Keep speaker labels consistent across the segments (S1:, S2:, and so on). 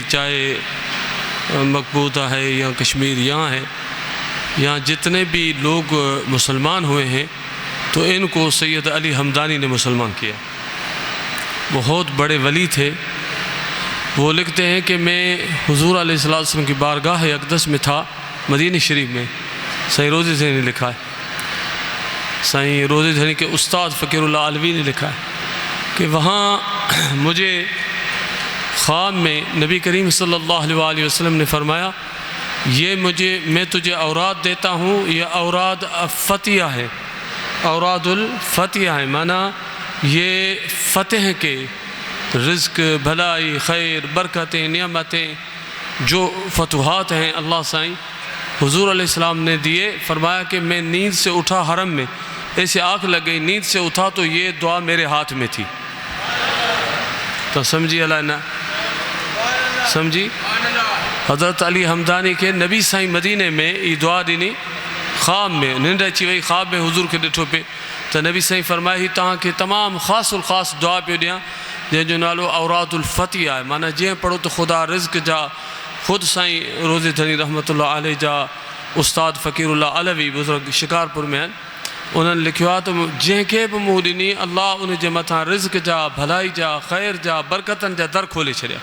S1: चाहे मकबूदा है या कश्मीर यहाँ है, यहाँ जितने भी लोग मुसलमान हुए हैं तो इनको सैयद अली हमदानी ने मुसलमान किया। बहुत बड़े वली थे। वो लिखते हैं कि मैं हुजूर अलैहिस्सलातु वस्सलाम की बारगाह अक़दस में था, मदीना शरीफ में। साईं रोज़े ज़नी ने लिखा है, साईं रोज़े ज़नी के उस्ताद फ़कीरुल्लाह अलवी ने लिखा है कि वहाँ मुझे ख्वाब में नबी करीम सल्लल्लाहु अलैहि वसल्लम ने फरमाया, ये मैं तुझे औराद देता हूँ, ये औराद फ़तिया है, औरादुल फ़तिया है, माना ये फ़तेह के रिज़्क़, भलाई, खैर, बरकतें, नियामतें, जो फतुहात हैं अल्लाह साईं हुजूर अलैहिस्सलाम ने दिए। फरमाया कि मैं नींद से उठा हरम में, ऐसे आँख लग गई, नींद से उठा तो ये दुआ मेरे हाथ में थी। तो समझी अल्लाह ना समझी, हज़रत अली हमदानी के नबी साईं मदीने में ये दुआ ॾिनी, ख्वाब में निंड अची वई, ख्वाब में हुजूर के ॾिठो पे तो नबी साईं फरमाया ही तव्हांखे तमामु ख़ासुल ख़ास दुआ पियो ॾियां जंहिंजो नालो औरादुल फ़तिया आहे। माना जीअं पढ़ो तो ख़ुदा रिज़्क़ जा, ख़ुदि साईं रोज़े ज़नी रहमतुल्लाह अलैह जा उस्ताद फ़कीरुल्लाह अलवी बुज़ुर्ग शिकारपुर में आहिनि, उन्होंने लिखियो आहे त जंहिंखे बि मूं ॾिनी अल्लाह उन जे मथां रिज़्क़ जा, भलाई जा, खैर जा, बरकतनि जा दर खोले छॾिया।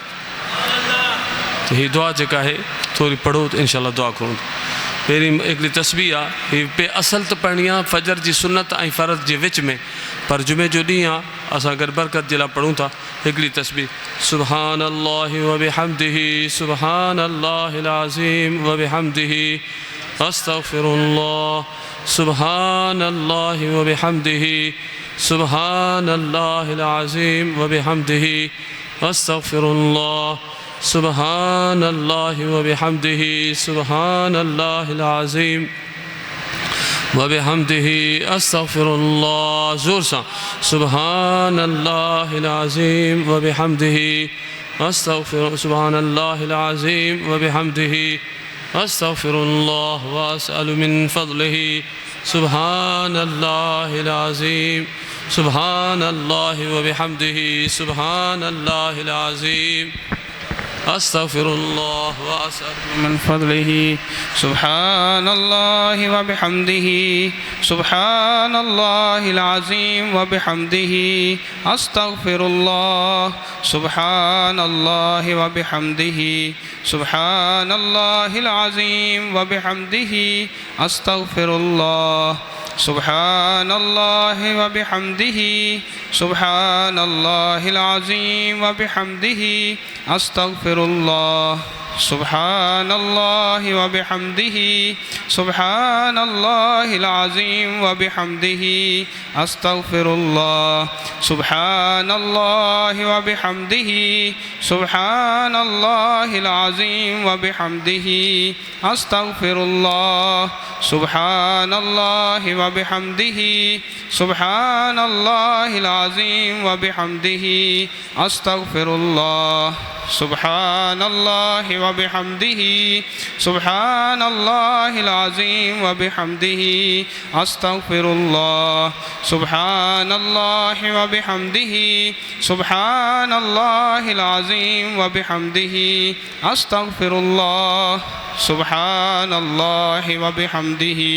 S1: तो हीअ दुआ जेका आहे थोरी पढ़ो तो इंशाअल्लाह दुआ करूं। पहिरीं हिकिड़ी तस्बीह आहे, हीअ पे असल त पढ़णी आहे फजर जी सुन्नत ऐं फ़र्ज़ जे विच में, पर जुमे जो ॾींहुं आहे असां गॾु बरकत जे लाइ पढ़ूं था हिकिड़ी तस्बीह। सुब्हानल्लाहि व बिहम्दिही, सुब्हानल्लाहिल अज़ीम व बिहम्दिही, अस्तग़फिरुल्लाह, सुब्हानल्लाहि व बिहम्दिही, सुब्हानल्लाहिल अज़ीम व बिहम्दिही, अस्तग़फिरुल्लाह, सुब्हानल्लाहि व बिहम्दिही, सुब्हानल्लाहिल अज़ीम व बिहम्दिही, अस्तग़फिरुल्लाह। ज़ोर सां सुब्हानल्लाहिल अज़ीम व बिहम्दिही, सुब्हानल्लाहिल अज़ीम व बिहम्दिही, अस्तग़फिरुल्लाह व अस्अलु मिन फ़ज़लिही, सुब्हानल्लाहिल अज़ीम, सुब्हानल्लाहि व बिहम्दिही, सुब्हानल्लाहिल अज़ीम, अस्तग़फिरुल्लाह व अस्अलु मिन फ़ज़लिही, सुब्हानल्लाहि व बिहम्दिही, सुब्हानल्लाहिल अज़ीम व बिहम्दिही, अस्तग़फिरुल्लाह, सुब्हानल्लाहि व बिहम्दिही, सुब्हानल्लाहिल अज़ीम व बिहम्दिही, अस्तग़फिरुल्लाह, सुब्हानल्लाहि व बिहम्दिही, सुब्हानल्लाहिल अज़ीम व बिहम्दिही, अस्तग़फिरुल्लाह, सुब्हानल्लाहि व बिहम्दिही, सुब्हानल्लाहिल अज़ीम व बिहम्दिही, अस्तग़फिरुल्लाह, सुब्हानल्लाहि व बिहम्दिही, सुब्हानल्लाहिल अज़ीम व बिहम्दिही, अस्तग़फिरुल्लाह, सुब्हानल्लाहि व बिहम्दिही, सुब्हानल्लाहिल अज़ीम व बिहम्दिही, अस्तग़फिरुल्लाह, सुब्हानल्लाहि व बिहम्दिही, सुब्हानल्लाहिल अज़ीम व बिहम्दिही, अस्तग़फिरुल्लाह, सुब्हानल्लाहि व बिहम्दिही, सुब्हानल्लाहिल अज़ीम व बिहम्दिही, अस्तग़फिरुल्लाह, सुब्हानल्लाहि व बिहम्दिही,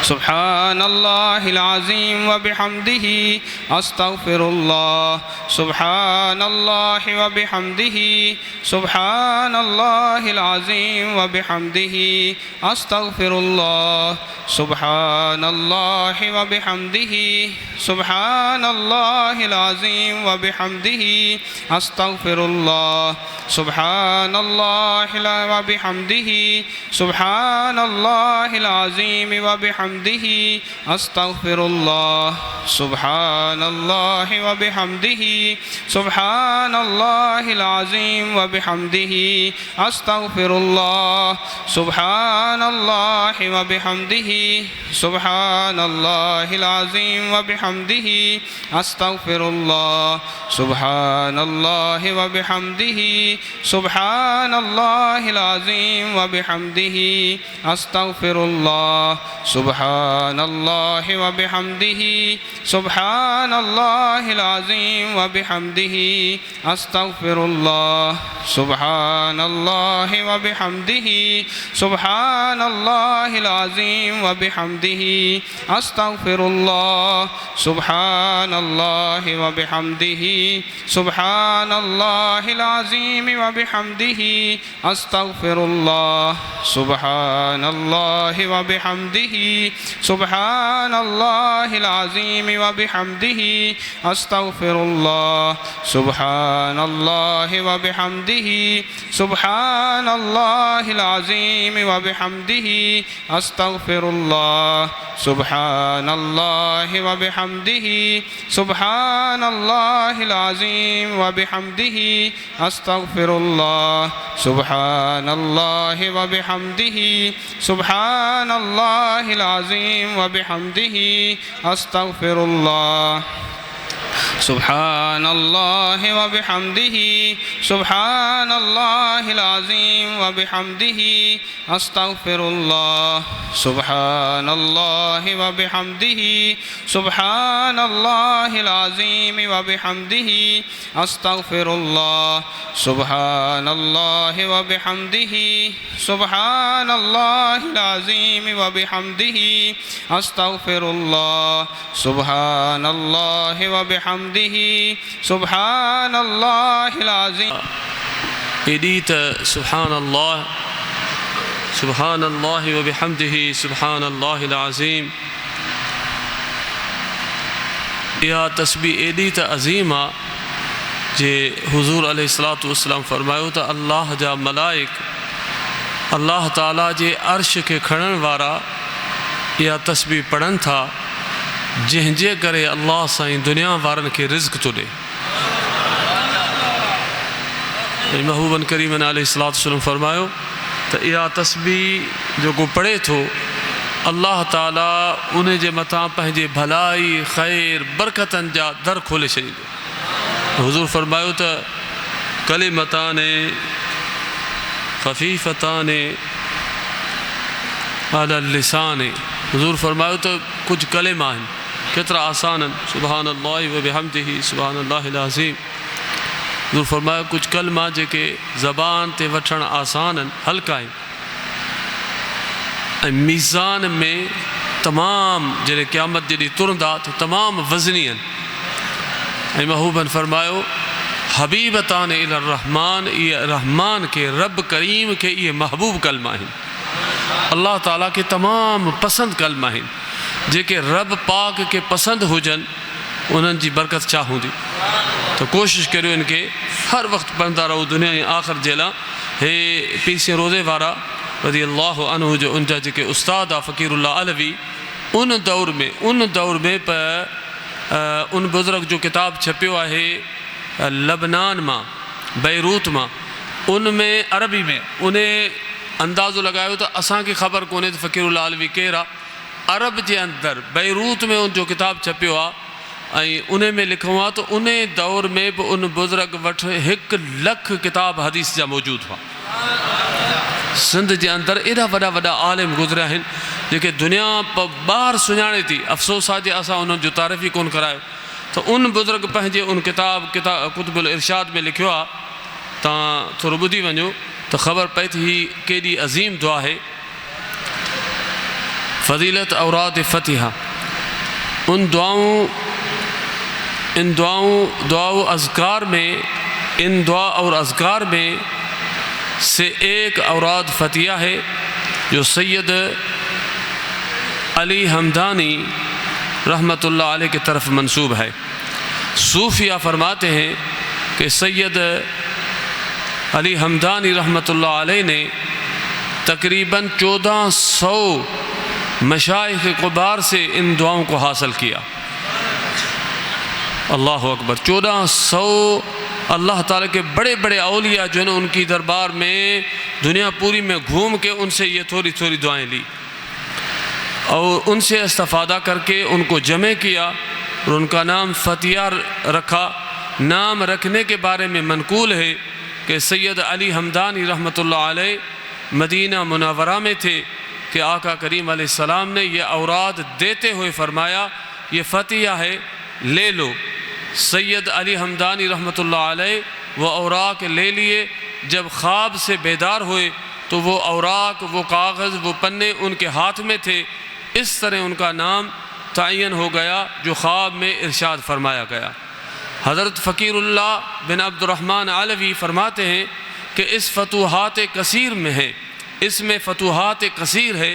S1: सुब्हानल्लाहिल अज़ीम व बिहम्दिही, अस्तग़फिरुल्लाह, सुब्हानल्लाहि व बिहम्दिही, सुब्हानल्लाहिल अज़ीम व बिहम्दिही, अस्तग़फिरुल्लाह, सुब्हानल्लाहि व बिहम्दिही, सुब्हानल्लाहिल अज़ीम व बिहम्दिही, अस्तग़फिरुल्लाह, सुब्हानल्लाहि व बिहम्दिही, सुब्हानल्लाहिल अज़ीम व बिहम्दिही, अस्तग़फिरुल्लाह, सुब्हानल्लाहि व बिहम्दिही, सुब्हानल्लाहिल अज़ीम व बिहम्दिही, अस्तग़फिरुल्लाह, सुब्हानल्लाहि व बिहम्दिही, सुब्हानल्लाहिल अज़ीम व बिहम्दिही, अस्तग़फिरुल्लाह, सुब्हानल्लाहि व बिहम्दिही,
S2: सुब्हानल्लाहिल अज़ीम व बिहम्दिही अस्तगफिरुल्लाह सुब्हानल्लाहि व बिहम्दिही सुब्हानल्लाहिल अज़ीम व बिहम्दिही अस्तगफिरुल्लाह सुब्हानल्लाहि व बिहम्दिही सुब्हानल्लाहिल अज़ीम व बिहम्दिही अस्तगफिरुल्लाह सुब्हानल्लाहि व बिहम्दिही सुब्हानल्लाहिल अज़ीम व बिहम्दिही अस्तगफिरुल्लाह सुब्हानल्लाहि व बिहम्दिही सुब्हानल्लाहिल अज़ीम व बिहम्दिही अस्तगफिरुल्लाह सुब्हानल्लाहि व बिहम्दिही सुब्हानल्लाहिल अज़ीम व बिहम्दिही अस्तगफिरुल्लाह सुब्हानल्लाहि व बिहम्दिही सुब्हानल्लाहिल अज़ीम व बिहम्दिही अस्तगफिरुल्लाह सुब्हानल्लाहि व बिहम्दिही सुब्हानल्लाहिल अज़ीम व बिहम्दिही अस्तगफिरुल्लाह सुब्हानल्लाहि व बिहम्दिही सुब्हानल्लाहिल अज़ीम व बिहम्दिही अस्तगफिरुल्लाह सुब्हानल्लाहि व बिहम्दिही सुब्हानल्लाहिल अज़ीम व बिहम्दिही अस्तगफिरुल्लाह सुब्हानल्लाहि व बिहम्दिही सुब्हानल्लाहिल अज़ीम व बिहम्दिही अस्तगफिरुल्लाह सुब्हानल्लाहि व बिहम्दिही सुब्हानल्लाहिल अज़ीम।
S1: एॾी त सुब्हानल्लाह सुब्हानल्लाहि व बिहम्दिही सुब्हानल्लाहिल अज़ीम, इहा तस्बीह एॾी त अज़ीम आहे जे हुज़ूर अलैहिस्सलातु वस्सलाम फरमायो त अल्लाह जा मलाइक अल्लाह ताला जे अर्श खे खणण वारा इहा तस्बीह पढ़नि था, जंहिंजे करे अल्लाह साईं दुनिया वारनि खे रिज़्क़ थो ॾे। महबूबन करीमन अलैहिस्सलातु वस्सलाम फरमायो त इहा तस्बीह जेको पढ़े थो अल्लाह ताला उन जे मथां पंहिंजे भलाई ख़ैर बरकतनि जा दर खोले छॾींदो। हुज़ूर फरमायो त कलिमताने ख़फ़ीफ़ताने अलल लिसाने, हुज़ूर फरमायो त कुझु कलिमा आहिनि केतिरा आसान आहिनि, सुब्हानल्लाहि व बिहम्दिही सुब्हानल्लाहिल अज़ीम। हुज़ूर फरमायो कुझु कलिमा जेके ज़बान ते वठणु आसान आहिनि, हल्का आहिनि, ऐं मीज़ान में तमामु जॾहिं क़यामत जॾहिं तुरंदा त तमामु वज़नी आहिनि। ऐं महबूबन फरमायो हबीबतान इला रहमान, इहे रहमान खे रब करीम खे इहे महबूब कलमा आहिनि, अल्लाह ताला खे तमामु पसंदि कलमा आहिनि। जेके रब पाक खे पसंदि हुजनि उन्हनि जी बरकत छा हूंदी। त कोशिशि करियो इनखे हर वक़्तु पढ़ंदा रहो दुनिया जे आख़िर जे लाइ। हे पीसे रोज़े वारा रज़ी अल्लाह अन्हु जो उनजा जेके उस्ताद आहे फ़क़ीरुल्लाह अलवी, उन दौर में उन बुज़ुर्ग जो किताब छपियो आहे लबनान मां, बैरूत मां, उन में अरबी में उन अंदाज़ो लॻायो त असांखे ख़बर कोन्हे त फ़क़ीरुल्लाह अलवी केरु आहे। अरब जे अंदरि बैरूत में उन जो किताब छपियो आहे ऐं उन में लिखियो आहे त उन दौर में बि उन बुज़ुर्ग वटि 1 लख किताब हदीस जा मौजूदु हुआ। सिंध जे अंदरि एॾा वॾा वॾा आलिम गुज़रिया आहिनि जेके दुनिया ॿाहिरि सुञाणे थी। अफ़सोस आहे जे असां उन्हनि जो तारीफ़ ई कोन करायो। त उन बुज़ुर्ग पंहिंजे उन कुतुबुल इरशाद में लिखियो आहे, तव्हां थोरो ॿुधी वञो त ख़बर पए थी ही केॾी अज़ीम दुआ आहे। फ़ज़ीलत औराद फ़तिहा, उन दुआओं अज़कार में, इन दुआ और अज़कार में से एक औराद फ़तिहा है जो सैयद अली हमदानी रहमतुल्लाह अलैह की तरफ मंसूब है। सूफिया फरमाते हैं कि सैयद अली हमदानी रहमतुल्लाह अलैह ने तकरीबन 1400 मशाइख़ कुबार से इन दुआओं को हासिल किया। अल्लाह अकबर। 1400 अल्लाह ताला के बड़े बड़े औलिया जो है ना उनकी दरबार में दुनिया पूरी में घूम के उनसे ये थोड़ी थोड़ी दुआएं ली और उनसे इस्तिफ़ादा करके उनको जमे किया और उनका नाम फ़तिहा रखा। नाम रखने के बारे में मनकूल है कि कि सैयद अली हमदानी रहमतुल्लाह अलैह मदीना मुनव्वरा में थे कि आका करीम अलैहिस्सलाम ने ये औराद देते हुए फरमाया, ये फतिया है, ले लो। सैयद अली हमदानी रहमतुल्लाह अलैह वो औराक ले लिए। जब ख्वाब से बेदार हुए तो वो औराक, वो कागज़, वो पन्ने उनके हाथ में थे। इस तरह उनका नाम तयन हो गया जो ख्वाब में इरशाद फरमाया गया। हज़रत फ़कीरुल्लाह बिन अब्दुर्रहमान अलवी फरमाते हैं कि इस फतूहात कसीर में है, इसमें फतूहात कसीर है।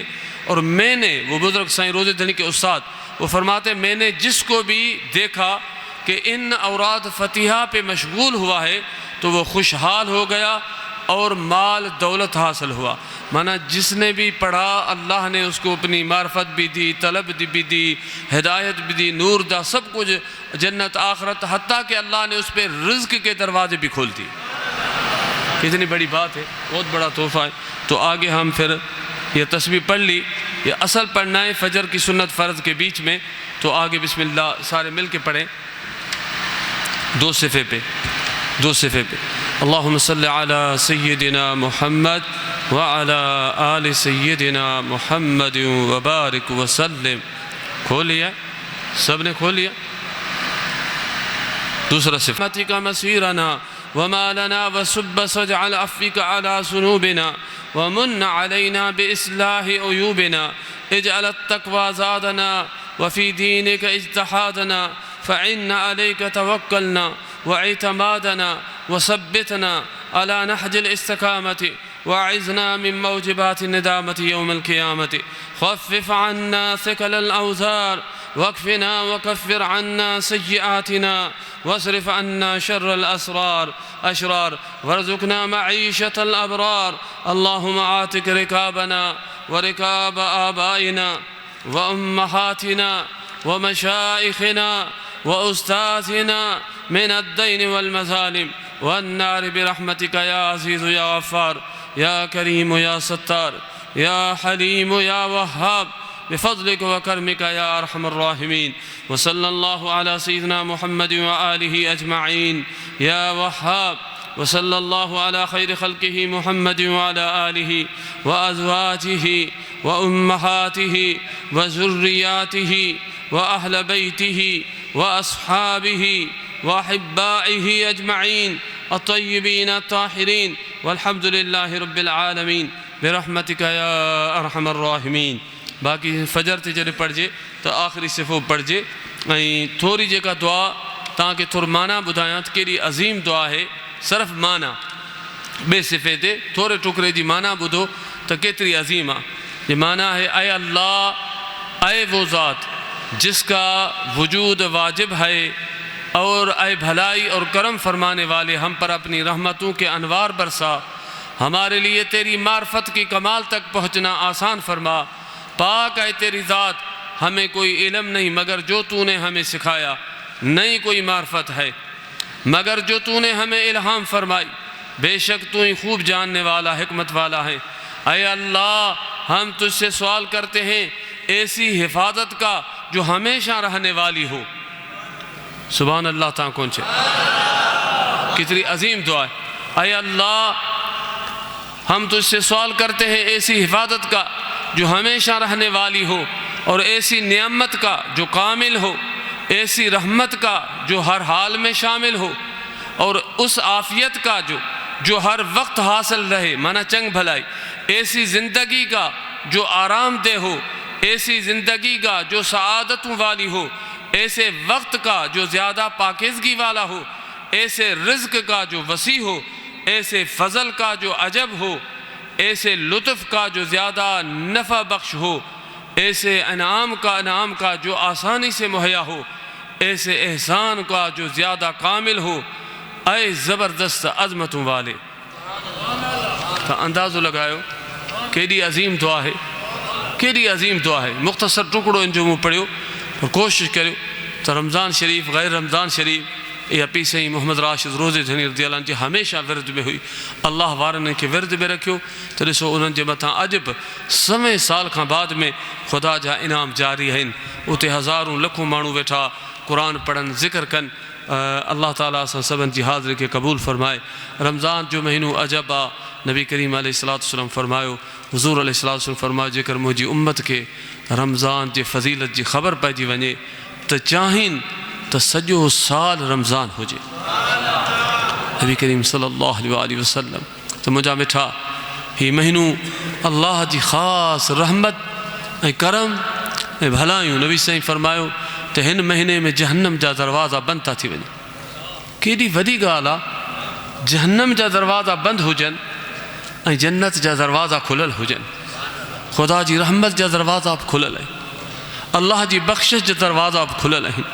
S1: और मैंने, वो बुज़ुर्ग साईं रोज़े धनी के उस्ताद, वो फरमाते मैंने जिसको भी देखा कि इन औरात फ़तिहा पे मशगूल हुआ है तो वो खुशहाल हो गया और माल दौलत हासिल हुआ। माना जिसने भी पढ़ा अल्लाह ने उसको अपनी मार्फत भी दी, तलब भी दी, हिदायत भी दी, नूर दा, सब कुछ, जन्नत आखरत, हत्ता कि अल्लाह ने उस पर रिज़्क़ के दरवाजे भी खोल दिए। कितनी बड़ी बात है, बहुत बड़ा तोहफ़ा है। तो आगे हम फिर ये तस्बीह पढ़ ली, ये असल पढ़ना है फजर की सुन्नत फ़र्ज़ के बीच में। तो आगे बिस्मिल्लाह सारे मिल के पढ़ें, दो सिफ़े पे। अल्लाहुम्मा सल्लि अला सय्यिदिना मुहम्मद व अला आलि सय्यिदिना मुहम्मद व बारिक व सल्लिम। खोल लिया, सब ने खोल लिया। दूसरा सिफ़ा का मसीरना व मालना व सुब्ब सजअल अफ़्विका अला सुनूबिना व मुन्न अलैना बिइस्लाहि उयूबिना इजअल अत्तक़वा ज़ादना व फ़ी दीनिका इज्तिहादना फ़इन्ना अलैका तवक्कलना वइतमादना वसब्बितना अला नहजिल इस्तिकामति वअइज़ना मिन मौजिबाति निदामति यौमिल क़ियामति ख़फ़्फ़िफ़ अन्ना सिक़लल औज़ार वक्फ़िना वकफ़्फ़िर अन्ना सय्यिआतिना वस्रिफ़ अन्ना शर्रल अशरार वरज़ुक़ना मईशतल अबरार। अल्लाहुम्मा आतिक रिकाबना व रिकाब आबाइना व उम्महातिना व मशाइख़िना व उस्ताज़िना मिन अद्दैन वल मज़ालिम वन्नार बिरहमतिका या अज़ीज़ु या गफ़्फ़ार या करीम या सत्तार या हलीम या वहाब बिफ़ज़लिक व करमिका या अरहमर राहिमीन। व सल्लल्लाहु अला सय्यिदिना मुहम्मद व आलिहि अजमईन या वहाब। व सल्लल्लाहु अला खैरि खल्क़िहि मुहम्मद व अला आलिहि व अज़वाजिहि व उम्महातिहि व ज़ुर्रियातिहि व अहल बैतिहि व अस्हाबिहि व अहिब्बाइहि अजमईन अत्तय्यिबीन अत्ताहिरीन वल्हम्दुलिल्लाहि रब्बिल आलमीन बिरहमतिका या अरहमर राहिमीन। बाकी फजर ते जॾहिं पढ़जे तो आख़िरी सिफ़ो पढ़जे। ऐं थोरी जेका दुआ तव्हांखे थोरो माना ॿुधायां त केॾी अज़ीम दुआ है। सिर्फ़ माना, ॿिए सिफ़े ते थोरे टुकड़े जी माना ॿुधो त केतिरी अज़ीम आहे। ये माना है, अय अल्लाह, अय वो ज़ात जिसका वजूद वाजिब है और अय भलाई और करम फरमाने वाले हम पर अपनी रहमतों के अनवार बरसा। हमारे लिए तेरी मार्फत की कमाल तक पहुँचना आसान फरमा। पाक है तेरी ज़ात, हमें कोई इल्म नहीं मगर जो तूने हमें सिखाया, नहीं कोई मार्फत है मगर जो तूने हमें इल्हाम फरमाई। बेशक तू ही खूब जानने वाला, हिकमत वाला है। अय अल्लाह, हम तुझसे सवाल करते हैं ऐसी हिफाजत का जो हमेशा रहने वाली हो। सुभान अल्लाह, ता कौन छे, कितनी अजीम दुआ है। अय अल्लाह, हम तुझसे सवाल करते हैं ऐसी हिफाजत का जो हमेशा रहने वाली हो, और ऐसी नियामत का जो कामिल हो, ऐसी रहमत का जो हर हाल में शामिल हो, और उस आफियत का जो हर वक्त हासिल रहे, माना चंग भलाई। ऐसी ज़िंदगी का जो आराम दे हो, ऐसी ज़िंदगी का जो सआदतों वाली हो, ऐसे वक्त का जो ज़्यादा पाकीज़गी वाला हो, ऐसे रिज़्क़ का जो वसी हो, ऐसे फ़ज़ल का जो अजब हो, ऐसे लुत्फ़ का जो ज़्यादा नफ़ा बख्श हो, ऐसे इनाम का जो आसानी से मुहैया हो, ऐसे एहसान का जो ज़्यादा कामिल हो। ऐ ज़बरदस्त अज़मतों वाले, तो अंदाज़ो लगायो केड़ी अज़ीम दुआ है, केड़ी अज़ीम दुआ है। मुख्तसर टुकड़ो इन जो मूं पढ़ियो, पर कोशिश करियो तो रमज़ान शरीफ, गैर रमज़ान शरीफ, या पी सही मोहम्मद राशिद रोज़े धनी रज़ियल्लाहु अन्हु जी हमेशा विरद में हुई। अल्लाह वारनि खे विरद में रखियो तो ॾिसो उन्हनि जे मथां अॼु बि समय साल खां बाद में ख़ुदा जा इनाम जारी आहिनि। उते हज़ारूं लखों माण्हू वेठा क़ुरान पढ़नि, ज़िक्र कनि, अल्लाह ताला असां सभिनि जी हाज़िरी खे क़बूल फ़रमाए। रमज़ान जो महीनो अजब आहे। नबी करीम अलैहिस्सलाम फ़रमायो, हुज़ूर अलैहिस्सलाम फ़रमायो, जेकर मुंहिंजी उम्मत खे रमज़ान जे फ़ज़ीलत जी ख़बर पइजी वञे त चाहिनि त सॼो साल रमज़ान हुजे। नबी करीम सल्लल्लाहु अलैहि वसल्लम त मुंहिंजा मिठा हीउ महीनो अल्लाह जी ख़ासि रहमत ऐं करम ऐं भलायूं। नबी साईं फ़रमायो त हिन महीने में जहन्नम जा दरवाज़ा बंदि था थी वञनि। केॾी वॾी ॻाल्हि आहे, जहन्नम जा दरवाज़ा बंदि हुजनि ऐं जन्नत जा दरवाज़ा खुलियल हुजनि। ख़ुदा जी रहमत जा दरवाज़ा बि खुलियल आहिनि, अल्लाह जी बख़्शिश जा दरवाज़ा बि खुलियल आहिनि,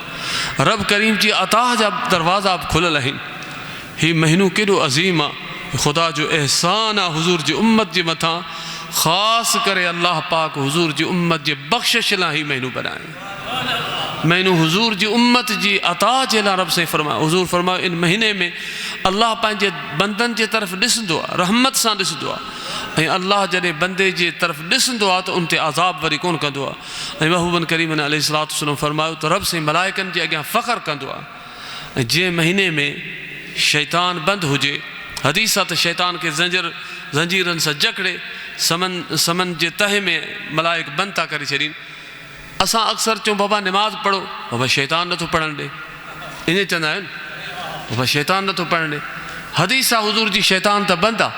S1: रब करीम जी अता जा दरवाज़ा बि खुलियल आहिनि। हीउ महीनो केॾो अज़ीम आहे, ख़ुदा जो अहसान आहे हुज़ूर जी उम्मत जे मथां। ख़ासि करे अल्लाह पाक हुज़ूर जी उम्मत जे बख़्शिश लाइ हीउ महीनो बनायो। महीनो हुज़ूर जी उम्मत जी अता जे लाइ रब साईं फ़रमायो। हुज़ूर फ़रमायो इन महीने में अल्लाह पंहिंजे बंदनि जे तरफ़ ॾिसंदो आहे, रहमत सां ॾिसंदो आहे, ऐं अल्लाह जॾहिं बंदे जे तरफ़ ॾिसंदो आहे त उन ते अज़ाब वरी कोन कंदो आहे। ऐं महबूबन करीम अलैहिस्सलाम फ़रमायो त रब साईं मलाइकनि जे अॻियां फ़ख़्रु कंदो आहे। ऐं जंहिं महीने में शैतान बंदि हुजे, हदीस आहे त शैतान खे ज़ंजीरनि सां जकड़े समन जे तहे में मलाइक बंदि था करे छॾीनि। असां अक्सर चऊं बाबा निमाज़ पढ़ो, बाबा शैतान नथो पढ़णु ॾे, ईअं चवंदा आहिनि, बाबा शैतान नथो पढ़णु ॾे। हदीस आहे हुज़ूर जी शैतान त बंदि आहे,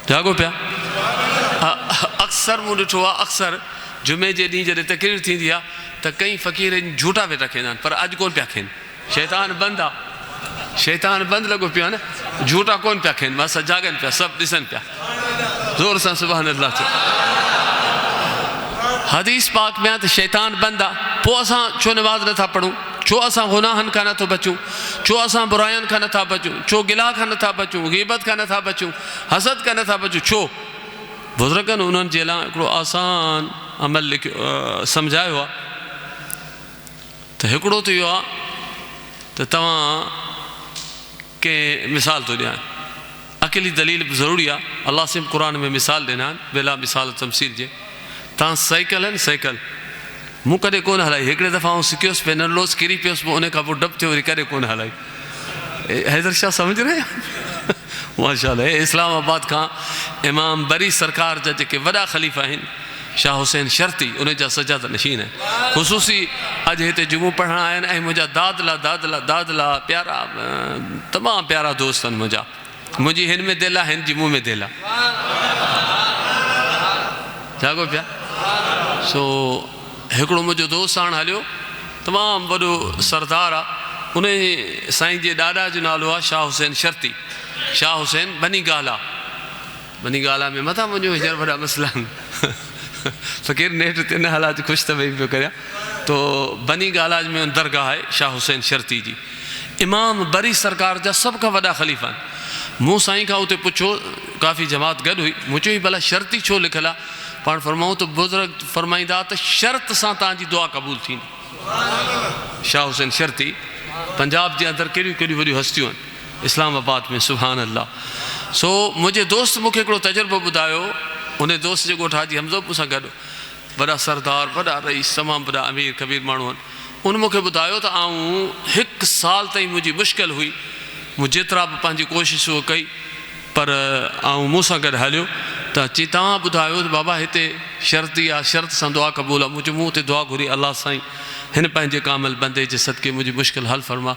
S1: जाॻो पिया। अक्सर मूं ॾिठो आहे, अक्सर जुमे जे ॾींहुं जॾहिं तक़रीर थींदी आहे त कई फ़क़ीर झूठा वेठा खेॾंदा आहिनि, पर अॼु कोन पिया खेनि। शैतान बंदि आहे, शैतान बंदि लॻो पियो आहे न, झूठा कोन पिया खेनि, बसि जाॻनि पिया, सभु ॾिसनि पिया। ज़ोर सां सुभान अल्लाह चओ। हदीस पाक में आहे त शैतान बंदि आहे, पोइ असां छो निमाज़ नथा पढ़ूं? छो असां गुनाहनि खां नथो बचूं? छो असां बुराइयुनि खां नथा बचूं? छो गिला खां नथा बचूं? ग़ीबत खां नथा बचूं? हसद खां नथा बचूं? छो? बुज़ुर्गनि उन्हनि जे लाइ हिकिड़ो आसान अमल लिखियो, सम्झायो आहे त हिकिड़ो त इहो आहे त तव्हां कंहिं मिसाल थो ॾियां, अकेली दलील बि ज़रूरी आहे। अल्लाह सिम क़ुर में मिसाल ॾिना आहिनि बिला मिसाल तमसील जे। तव्हां साइकिल आहिनि, साइकिल मूं कॾहिं कोन हलाई, हिकिड़े दफ़ा आउं सिखियुसि, पेनरलोस किरी पियुसि, पोइ उन खां पोइ डपु थियो, वरी कॾहिं कोन हलाई। हैदर शाह सम्झ रहे माशाअल्लाह। इस्लामाबाद खां इमाम बरी सरकार जा जेके वॾा ख़लीफ़ा आहिनि, शाह हुसैन शर्ती, उन जा सजाद नशीन आहिनि। ख़ुशूसी अॼु हिते जुमो पढ़णु आया आहिनि, ऐं मुंहिंजा दादला प्यारा, तमामु प्यारा दोस्त आहिनि मुंहिंजा। मुंहिंजी हिन में दिलि आहे, हिन जी मूं में दिलि आहे, जाॻो पिया। सो हिकिड़ो मुंहिंजो दोस्त हाणे हलियो, तमामु वॾो सरदार आहे, उन साईं जे ॾाॾा जो नालो आहे शाह हुसैन शर्ती, शाह हुसैन बनी गाला। बनी गाला में मथां मुंहिंजो हींअर वॾा मसइला आहिनि, फ़क़ीर नेठ ते न हालात ख़ुशि त वेही पियो करियां। तो बनी गालाज में दरगाह आहे शाह हुसैन शर्ती जी। इमाम बरी सरकार जा सभ खां वॾा ख़लीफ़ा आहिनि। मूं साईं खां उते पुछो, काफ़ी जमात गॾु हुई, मूं चयो भला शर्ती छो लिखियलु आहे? पाण फरमाऊं त बुज़ुर्ग फरमाईंदा त शर्त सां तव्हांजी दुआ क़बूल थींदी। शाह हुसैन शर्ती पंजाब जे अंदरि कहिड़ियूं कहिड़ियूं वॾियूं हस्तियूं आहिनि, इस्लामाबाद में, सुभान अल्लाह। सो मुंहिंजे दोस्त मूंखे हिकिड़ो तजुर्बो ॿुधायो, उन दोस्त जे ॻोठु हाजी हमज़ो मूंसां गॾु, वॾा सरदार, वॾा रईस, तमामु वॾा अमीर कबीर माण्हू आहिनि। उन मूंखे ॿुधायो त आऊं 1 साल ताईं मुंहिंजी मुश्किल हुई, मूं जेतिरा बि पंहिंजी कोशिशूं कई, पर आऊं मूंसां गॾु हलियो त अची तव्हां ॿुधायो त बाबा हिते शर्ती आहे, शर्त सां दुआ क़बूल आहे। मुंहिंजो मूं ते दुआ घुरी, अलाह साईं हिन पंहिंजे कामल बंदे जे सदके मुंहिंजी मुश्किल हल फरमा।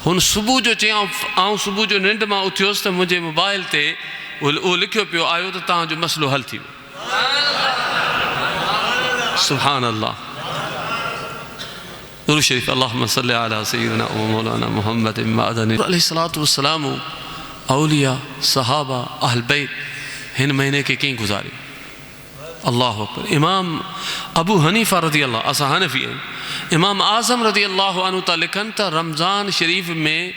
S1: हुन सुबुह जो चयऊं, आऊं सुबुह जो निंड मां उथियुसि त मुंहिंजे मोबाइल ते उहो लिखियो पियो आयो त तव्हांजो मसइलो हल थी वियो। सुभान अल्लाह। दुरूद शरीफ़ अल्लाहुम्मा सल्लि अला सय्यिदिना व मौलाना मुहम्मद अलैहिस्सलातु वस्सलाम, औलिया, सहाबा, अहल बैत हिन महीने के कीअं गुज़ारी। अल्लाह अकबर। इमाम अबू हनीफ़ा रज़ी अल्लाह, असां हनफ़ी आहियूं, इमाम आज़म रज़ी अल्लाह अन्हु था लिखनि त रमज़ान शरीफ़ में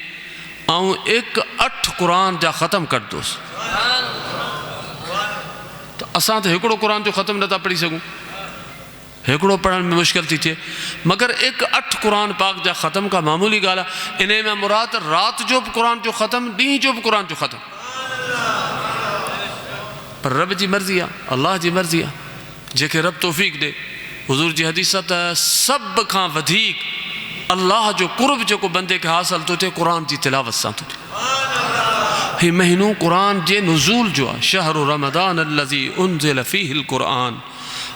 S1: आऊं 1/8 क़ुरान जा ख़तम करदुसि। त असां त हिकिड़ो क़ुरान जो ख़तम नथा पढ़ी सघूं, हिकिड़ो पढ़ण में मुश्किल थी थिए, मगर 1/8 क़ुरान पाक जा ख़तम का मामूली ॻाल्हि आहे। इन में मुराद राति जो बि क़ुरान जो ख़तम, ॾींहं जो बि क़ुरान जो ख़तम। पर रब जी मर्ज़ी आहे, अल्लाह जी मर्ज़ी आहे, जंहिंखे रब तौफ़ीक़ ॾे। हुज़ूर जी हदीस आहे त सभ खां वधीक अल्लाह जो कुर्ब जो बंदे के हासिल तो थे कुरान जी तिलावत सां तो हीउ महीनो कुरान जे नुज़ूल जो आहे। शहरु रमज़ान अल्लज़ी उनज़िल फ़ीहिल कुरान,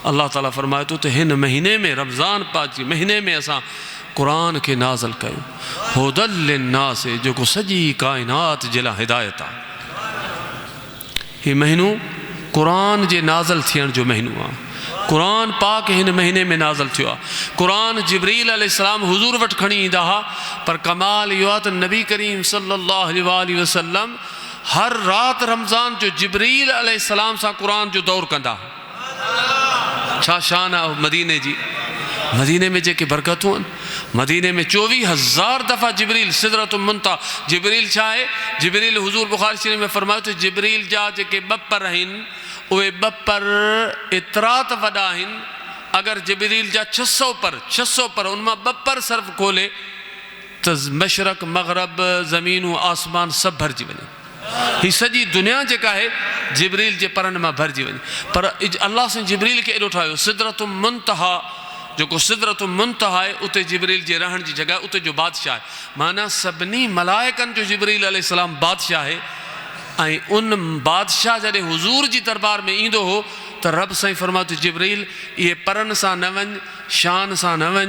S1: अल्लाह ताला फरमाए तो हिन महीने में रमज़ान पाक जे महीने में असां कुरान के नाज़िल कयो। हुदल लिन्नास जो को सॼी काइनात जे लाइ हिदायत आहे। हीउ महीनो कुरान जे नाज़िल थियण जो महीनो आहे। कुरान पाक हिन महीने में नाज़िल थियो आहे। कुरान जिब्रील अलैहिस्सलाम हुज़ूर वटि खणी ईंदा हुआ, पर कमाल इहो आहे त नबी करीम सल्लल्लाहु अलैहि वसल्लम हर रात रमज़ान जो जिब्रील अलैहिस्सलाम सां कुरान जो दौर कंदा। छा शान आहे मदीने जी। मदीने में जेके बरकतूं आहिनि, मदीने में 24,000 दफ़ा जिब्रील सिदरतुल मुंतहा। जिब्रील छा आहे? जिब्रील हुज़ूर बुख़ारी शरीफ़ में फरमायो त जिब्रील जा जेके ॿपर आहिनि उहे ॿपर एतिरा त वॾा आहिनि, अगरि जिब्रील जा 600 पर उन मां ॿपर सर्फ़ खोले त मशरक़ मग़रब ज़मीन आसमान सभु भरिजी वञे। हीअ सॼी दुनिया जेका आहे जिब्रील जे परनि मां भरिजी वञे। पर अल्लाह सां जिब्रील खे एॾो ठाहियो। सिदरतुल मुंतहा जेको सिदरतुल मुंतहा आहे उते जिब्रील जे रहण जी जॻह, उते जो बादशाह आहे। माना सभिनी मलाइकनि जो जिब्रील अलैहिस्सलाम बादशाह आहे। ऐं उन बादशाह जॾहिं हुज़ूर जी दरबार में ईंदो हो त रब साईं फरमायो त जिब्रील इहे परनि सां न वञ, शान सां न वञ,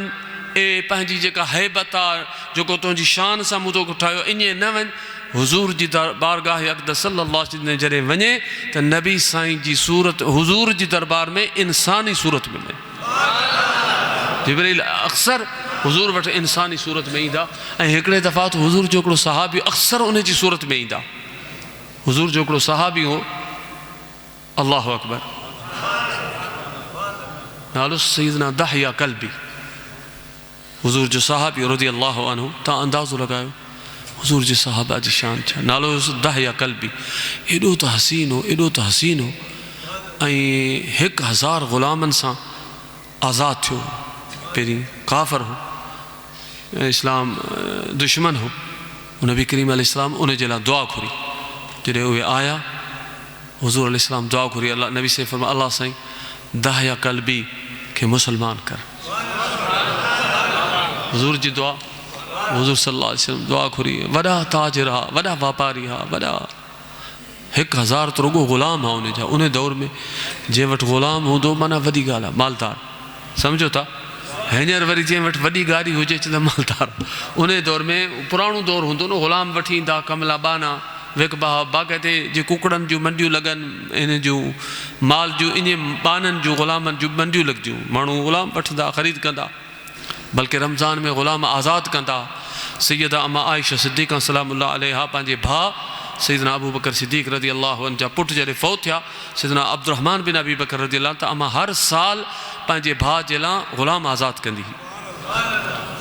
S1: पंहिंजी जेका हैबत आहे जेको तुंहिंजी शान सां मूं तोखे ठाहियो ईअं न वञ। हुज़ूर जी बारगाह अक़दस सल्लल्लाहु अलैहि वसल्लम जॾहिं वञे त नबी साईं जी सूरत हुज़ूर जी दरबार में इंसानी सूरत में वञे। जिब्रील अक्सर हुज़ूर वटि इंसानी सूरत में ईंदा। ऐं हिकिड़े दफ़ा त हुज़ूर जो हिकिड़ो सहाबी अक्सर उन जी सूरत में ईंदा। हुज़ूर जो हिकिड़ो सहाबी हो, अल्लाहु अकबर, नालो सैयदना दहिया कल्बी। हुज़ूर जो सहाबी रज़ी अल्लाहु अन्हु, तव्हां अंदाज़ो लॻायो हुज़ूर जे सहाबा जी शान छा। नालो दहिया कल्बी। एॾो त हसीन हो, एॾो त हसीन हो। ऐं 1000 ग़ुलामनि सां आज़ादु थियो। पहिरीं काफ़र हो, इस्लाम दुश्मन हो। नबी करीम अलैहिस्सलाम उन जे लाइ दुआ घुरी। जॾहिं उहे आया हुज़ूर अलैहिस्सलाम दुआ घुरी। अल्लाह नबी से फरमाया अल्लाह साईं दहिया कल्बी खे मुसलमान कर। हुज़ूर जी दुआ, हुज़ूर सल्लल्लाहु अलैहि वसल्लम दुआ घुरी। वॾा ताजिर हा, वॾा वापारी हा, वॾा 1000 त रुगो ग़ुलाम हा उन जा। उन दौर में जंहिं वटि ग़ुलाम हूंदो माना वॾी ॻाल्हि आहे, मालदार। सम्झो था? हींअर वरी जंहिं वटि वॾी गाॾी हुजे त मालदार। उन दौर में पुराणो दौर हूंदो न, ग़ुलाम वठी ईंदा, कमला बाना विकबा बाक़ाइदे जे कुकड़नि जूं मंडियूं लॻनि, इन जूं माल जूं इन बाननि जूं ग़ुलामनि जूं मंडियूं लॻंदियूं। माण्हू ग़ुलाम वठंदा, ख़रीद कंदा। बल्कि रमज़ान में ग़ुलाम आज़ादु कंदा। सैयदा अम्मा आयशा सिद्दीक़ा सलामुल्लाह अलैहा पंहिंजे भाउ सैयदना अबू बकर सिद्दीक़ रज़ी अल्लाहु अन्हु जा पुट जॾहिं फ़ौत थिया, सैयदना अब्दुर्रहमान बिन अबी बकर रज़ी अल्लाह, त अम्मा हर साल पंहिंजे भाउ जे लाइ ग़ुलाम आज़ादु कंदी हुई।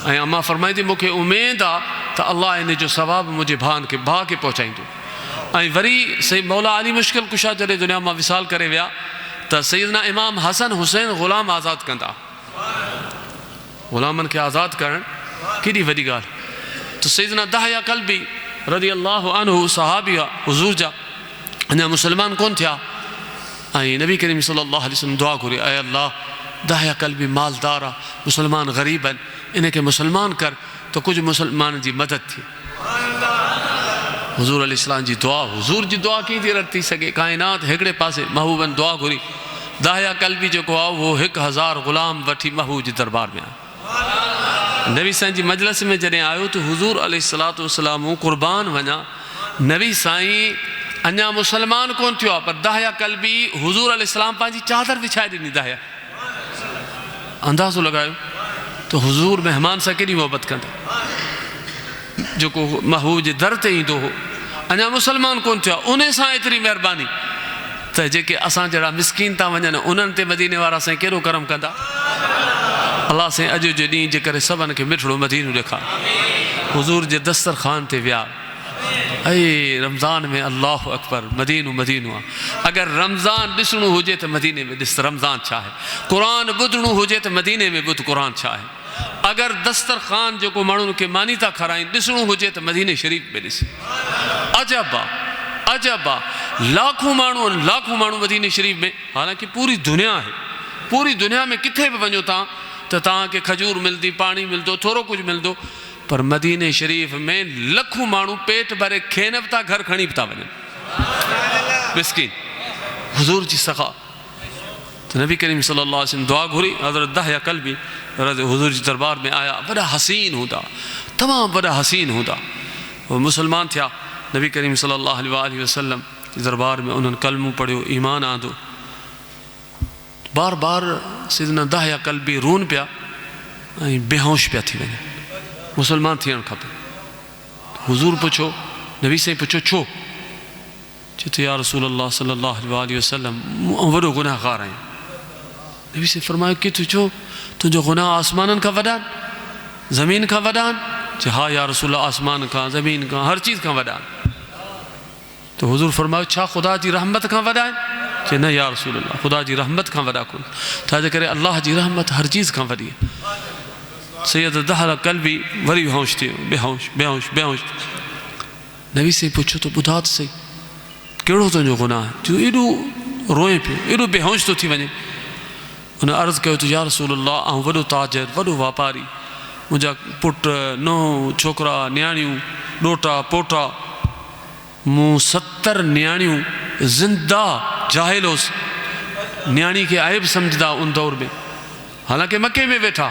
S1: ऐं अम्मा फरमाईंदी मूंखे उमेद आहे त अल्लाह इन जो सवाबु मुंहिंजे भाउ खे पहुचाईंदो। ऐं वरी सही मौला अली मुश्किल कुशा जॾहिं दुनिया मां विसाल करे विया त सैयदना इमाम हसन हुसैन ग़ुलाम आज़ादु कंदा। ग़ुलामनि खे आज़ादु करणु केॾी वॾी ॻाल्हि। त सैयदना दहिया कल्बी रज़ी अल्लाहु अन्हु सहाबी आहे हुज़ूर जा, अञा मुसलमान कोन थिया। ऐं नबी करीम सल्लल्लाहु अलैहि वसल्लम दुआ घुरी, ऐं अल्लाह दहिया कल्बी मालदार आहे, मुसलमान ग़रीब आहिनि, इन खे मुसलमान कर त कुझु मुसलमान जी मदद थिए। हुज़ूर अलैहिस्सलाम जी दुआ, हुज़ूर जी दुआ कीअं थी रद थी सघे। काइनात हिकिड़े पासे महबूबनि दुआ घुरी। दहिया कल्बी जेको आहे उहो 1000 ग़ुलाम वठी महबूब जे दरबार में आयो। नबी साईं जी मजलिस में जॾहिं आयो त हुज़ूर अलैहिस्सलातु वस्सलाम क़ुर्बान वञा, नबी साईं अञा मुसलमान कोन थियो आहे, पर दहिया कल्बी हुज़ूर अलैहिस्सलाम पंहिंजी चादर विछाए ॾिनी। दहिया अंदाज़ो लॻायो त हुज़ूर महिमान सां केॾी मोहबत कंदा। जेको महबूब जे दर ते ईंदो हो, अञा मुसलमान कोन थियो आहे, उन सां एतिरी महिरबानी त जेके असां जहिड़ा मिसकीन था वञनि उन्हनि ते मदीने वारा साईं कहिड़ो करम कंदा। अल्लाह साईं अॼु जे ॾींहुं जे करे सभिनि खे मिठड़ो मदीनो ॾेखार। हुज़ूर जे दस्तरखान ते विया। ऐं रमज़ान में अल्लाहु अकबर, मदीनो मदीनो आहे। अगरि रमज़ान ॾिसणो हुजे त मदीने में ॾिस रमज़ान छा आहे। क़ुरान ॿुधणो हुजे त मदीने में ॿुध क़ुरान छा आहे। अगरि दस्तरखान जेको माण्हुनि खे मानी था खाराइनि ॾिसणो हुजे त मदीने शरीफ़ में ॾिस। अजब आहे, अजब आहे। लाखों माण्हू मदीने शरीफ़ में, हालांकि पूरी दुनिया आहे, पूरी दुनिया में किथे बि वञो तव्हां त तो तव्हांखे खजूर मिलंदी, पाणी मिलंदो, थोरो कुझु मिलंदो, पर मदीने शरीफ़ में लखों माण्हू पेट भरे खेनि बि था, घर खणी बि था वञनि, मिस्किन। हुज़ूर जी सख़ा तो नबी करीम सल्लल्लाहु अलैहि वसल्लम दुआ घुरी, हज़रत दहिया कल्बी हुज़ूर जी दरबार में आया, वॾा हसीन हूंदा, तमामु वॾा हसीन हूंदा, वो मुसलमान थिया। नबी करीम सल्लल्लाहु अलैहि वसल्लम दरबार में उन्होंने कलमो पढ़ियो, ईमान आंदो। बार बार सैयदना दहिया कल्बी रोन पिया ऐं बेहोश पिया थी वञे, मुसलमान थियणु खपे। हुज़ूर पुछो, नबी साईं पुछो छो? चए तो या रसूल अल्लाह सल्लल्लाहु अलैहि वसल्लम वॾो गुनाहगार आहियां। नबी साईं फरमायो कि तू छो, तुंहिंजो गुनाह आसमाननि खां वॾा आहिनि, ज़मीन खां वॾा आहिनि? चए हा या रसूल, आसमान खां, ज़मीन खां, हर चीज़ खां वॾा आहिनि। तो हुज़ूर फरमायो छा ख़ुदा जी रहमत खां वॾा आहिनि? चए न या रसूल अल्लाह, ख़ुदा जी रहमत खां वॾा कोन, छाजे करे अल्लाह जी रहमत हर चीज़ खां वॾी आहे। सैयद दहिया कल्बी वरी बेहोश थी वियो, बेहोश बेहोश बेहोश। नबी साईं पुछो तो ॿुधा त सही, कहिड़ो तुंहिंजो गुनाह आहे जो एॾो रोए पियो, एॾो बेहोश थो थी वञे? हुन अर्ज़ु कयो त या रसूल अल्लाह, ऐं वॾो ताजर, वॾो वापारी, मुंहिंजा पुट, नूंहुं, छोकिरा, न्याणियूं, ॾोटा पोटा, मूं 70 न्याणियूं ज़िंदा जाहिल होसि, न्याणी खे आइब सम्झदा उन दौर में, हालांकि मके में वेठा,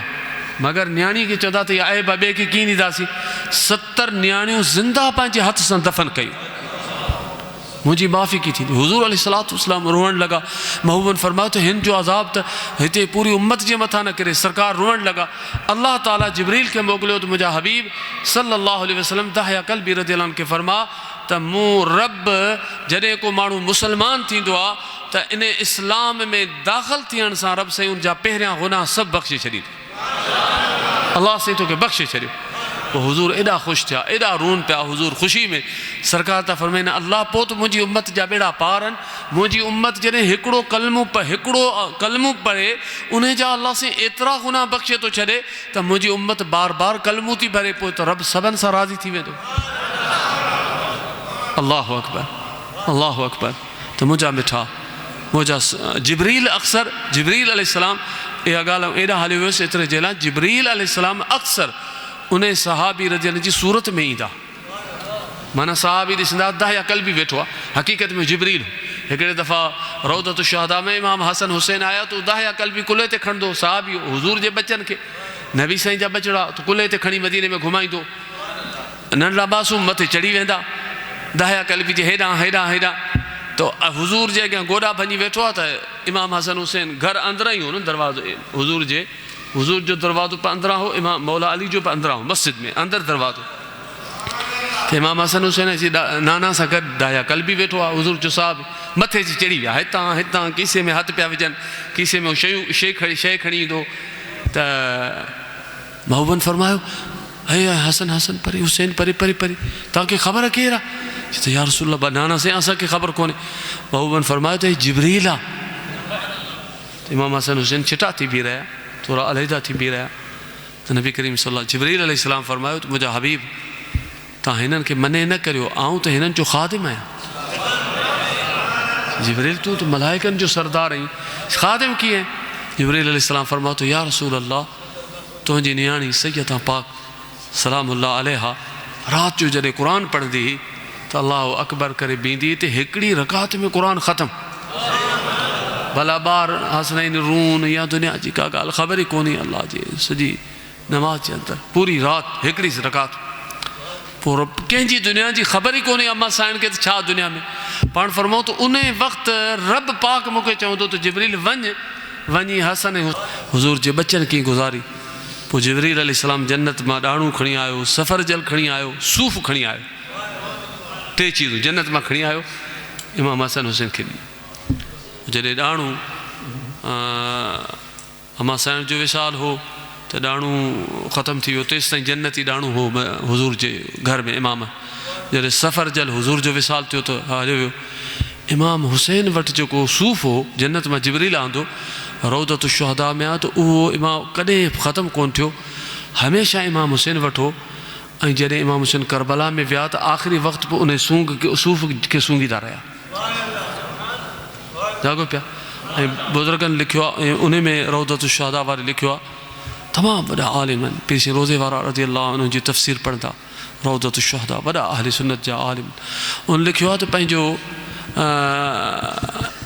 S1: मगर न्याणी खे चवंदा त इहा आइब ॿिए खे कीअं ॾींदासीं? 70 न्याणियूं ज़िंदा पंहिंजे हथ सां दफ़न कयूं, मुझी माफ़ी की थी। हुज़ूर अलैहिस्सलातु वस्सलाम रोअण लगा, महबूबन फरमायो तो हिन जो अज़ाब तो हिते पूरी उम्मत जे मथा न करे, सरकार रोअण लगा। अल्लाह ताला जिब्रील के मोकिलियो तो मुंहिंजा हबीब सल्लल्लाहु अलैहि वसल्लम दहिया कल्बी रज़ियल्लाहु अन्हु खे फरमा त मूं रब जॾहिं को माण्हू मुसलमान थींदो आहे त इन इस्लाम में दाख़िल थियण सां रब साईं उनजा पहिरियां गुनाह सभु बख़्शे छॾींदो, अल्लाह साईं तोखे बख़्शे छॾियो। पोइ हुज़ूर एॾा ख़ुशि थिया, एॾा रोन पिया हुज़ूर ख़ुशी में। सरकार था फरमाइनि अल्लाह पोइ त मुंहिंजी उम्मत जा बेड़ा पार आहिनि, मुंहिंजी उम्मत जॾहिं हिकिड़ो कलमो पढ़े उन जा अल्लाह साईं एतिरा गुनाह बख़्शे थो छॾे त मुंहिंजी उम्मत बार बार कलमो थी भरे, पोइ त रब सभिनि सां राज़ी थी वेंदो। अल्लाहु अकबर, अल्लाहु अकबर। त मुंहिंजा मिठा, मुंहिंजा जिब्रील अक्सर, जिब्रील अलैहिस्सलाम, इहा ॻाल्हि एॾा हलियो वियुसि एतिरे जे लाइ, जिब्रील अलैहिस्सलाम अक्सर उन सहाबी रज़ियल्लाहु जी सूरत में ईंदा, माना सहाबी ॾिसंदा दहिया कल्बी वेठो आहे, हक़ीक़त में जिब्रील। हिकिड़े दफ़ा रौदतु शुहदा में इमाम हसन हुसैन आया तो दहिया कल्बी कुल्हे ते खणंदो, सहाबी हुज़ूर जे बचनि खे, नबी साईं जा बचड़ा तो कुल्हे ते खणी मदीने में घुमाईंदो, नंढड़ा मासूम मथे चढ़ी वेंदा, दहिया कल्बी जे हेॾां हेॾां हेॾां, तो हुज़ूर जे अॻियां गोॾा भञी वेठो आहे त इमाम हसन हुसैन घर अंदरां ई हो न, दरवाज़ो हुज़ूर जो दरवाज़ो पे अंदरां हो, इमाम मौला अली जो पे अंदरां हो, मस्जिद में अंदर दरवाज़ो। तो इमाम हसन हुसैन जी नाना सां गॾु दहिया कल्बी वेठो आहे, हुज़ूर जो साहब मथे जी चढ़ी विया, हितां हितां कीसे में हथ पिया विझनि, कीसे में शइ खणी ईंदो। त महबूबन फरमायो हे हसन हसन परे, हुसैन परे परे परे, तव्हांखे ख़बर केरु आहे? त या रसूल अल्लाह, नाना साईं असांखे ख़बर कोन्हे। महबूबन फरमायो त जिब्रील आहे। इमाम हसन हुसैन छिटा थी बीह रहिया, थोड़ा अलहदा थी बीह रहिया, त नबी करीम सल्लल्लाहु जिब्रील अलैहिस्सलाम फरमायो त मुंहिंजा हबीब तव्हां हिननि खे मने न करियो, आऊं त हिननि जो ख़ादिम आहियां। जिब्रील तूं त मलाइकनि जो सरदार आहीं, ख़ादिम कीअं? जिब्रील अलैहिस्सलाम फरमायो त या रसूल अल्लाह, तुंहिंजी नियाणी सैयदा पाक सलामुल्लाह अलैहा रात जो जॾहिं क़ुर पढ़ंदी हुई त अल्लाह अकबर करे बींदी त हिकिड़ी रकात में क़ुर ख़तम, भला ॿार हसनैन रून या दुनिया जी का ॻाल्हि ख़बर ई कोन्हे, अल्लाह जी सॼी नमाज़ जे अंदरि पूरी राति हिकिड़ी रकात, पोइ कंहिंजी दुनिया जी ख़बर ई कोन्हे अम्मा साइण खे त छा दुनिया में। पाण फरमाऊं त उन वक़्तु रब पाक मूंखे चवंदो त जिब्रील वञी हसन हुज़ूर जे बचनि कीअं गुज़ारी। पोइ जिब्रील अलैहिस्सलाम जन्नत मां ॾाणू खणी आयो, सफ़र जल खणी आयो, सूफ़ खणी आयो, टे चीज़ूं जन्नत मां खणी आयो, इमाम हसन हुसैन खे ॾिनी। जॾहिं ॾाणू अम्मा साइण जो विसाल हो त ॾाणू ख़तमु थी वियो, तेसि ताईं जन्नती ॾाणू हो हुज़ूर जे घर में इमाम। जॾहिं सफ़र जल हुज़ूर जो विसाल थियो त हलियो वियो, इमाम हुसैन वटि जेको सूफ़ हो जन्नत मां जिब्रील आंदो रौदतु शुहदा में आहे, त उहो इमाम कॾहिं ख़तमु कोन थियो, हमेशह इमाम हुसैन वटि हो। ऐं जॾहिं इमाम हुसैन करबला में विया त आख़िरी वक़्तु पोइ उन सूफ़ खे सूंघींदा रहिया, जाॻो पिया। ऐं बुज़ुर्गनि लिखियो आहे, ऐं उन में रौदतु शुहदा वारे लिखियो आहे तमामु वॾा आलिम आहिनि। पीर शेर रोज़े वारा रज़ी अल्लाह अन्हु जी तफ़सीर पढ़ंदा, रौदत शुहदा, वॾा अहले सुन्नत जा आलिम। उन लिखियो आहे त पंहिंजो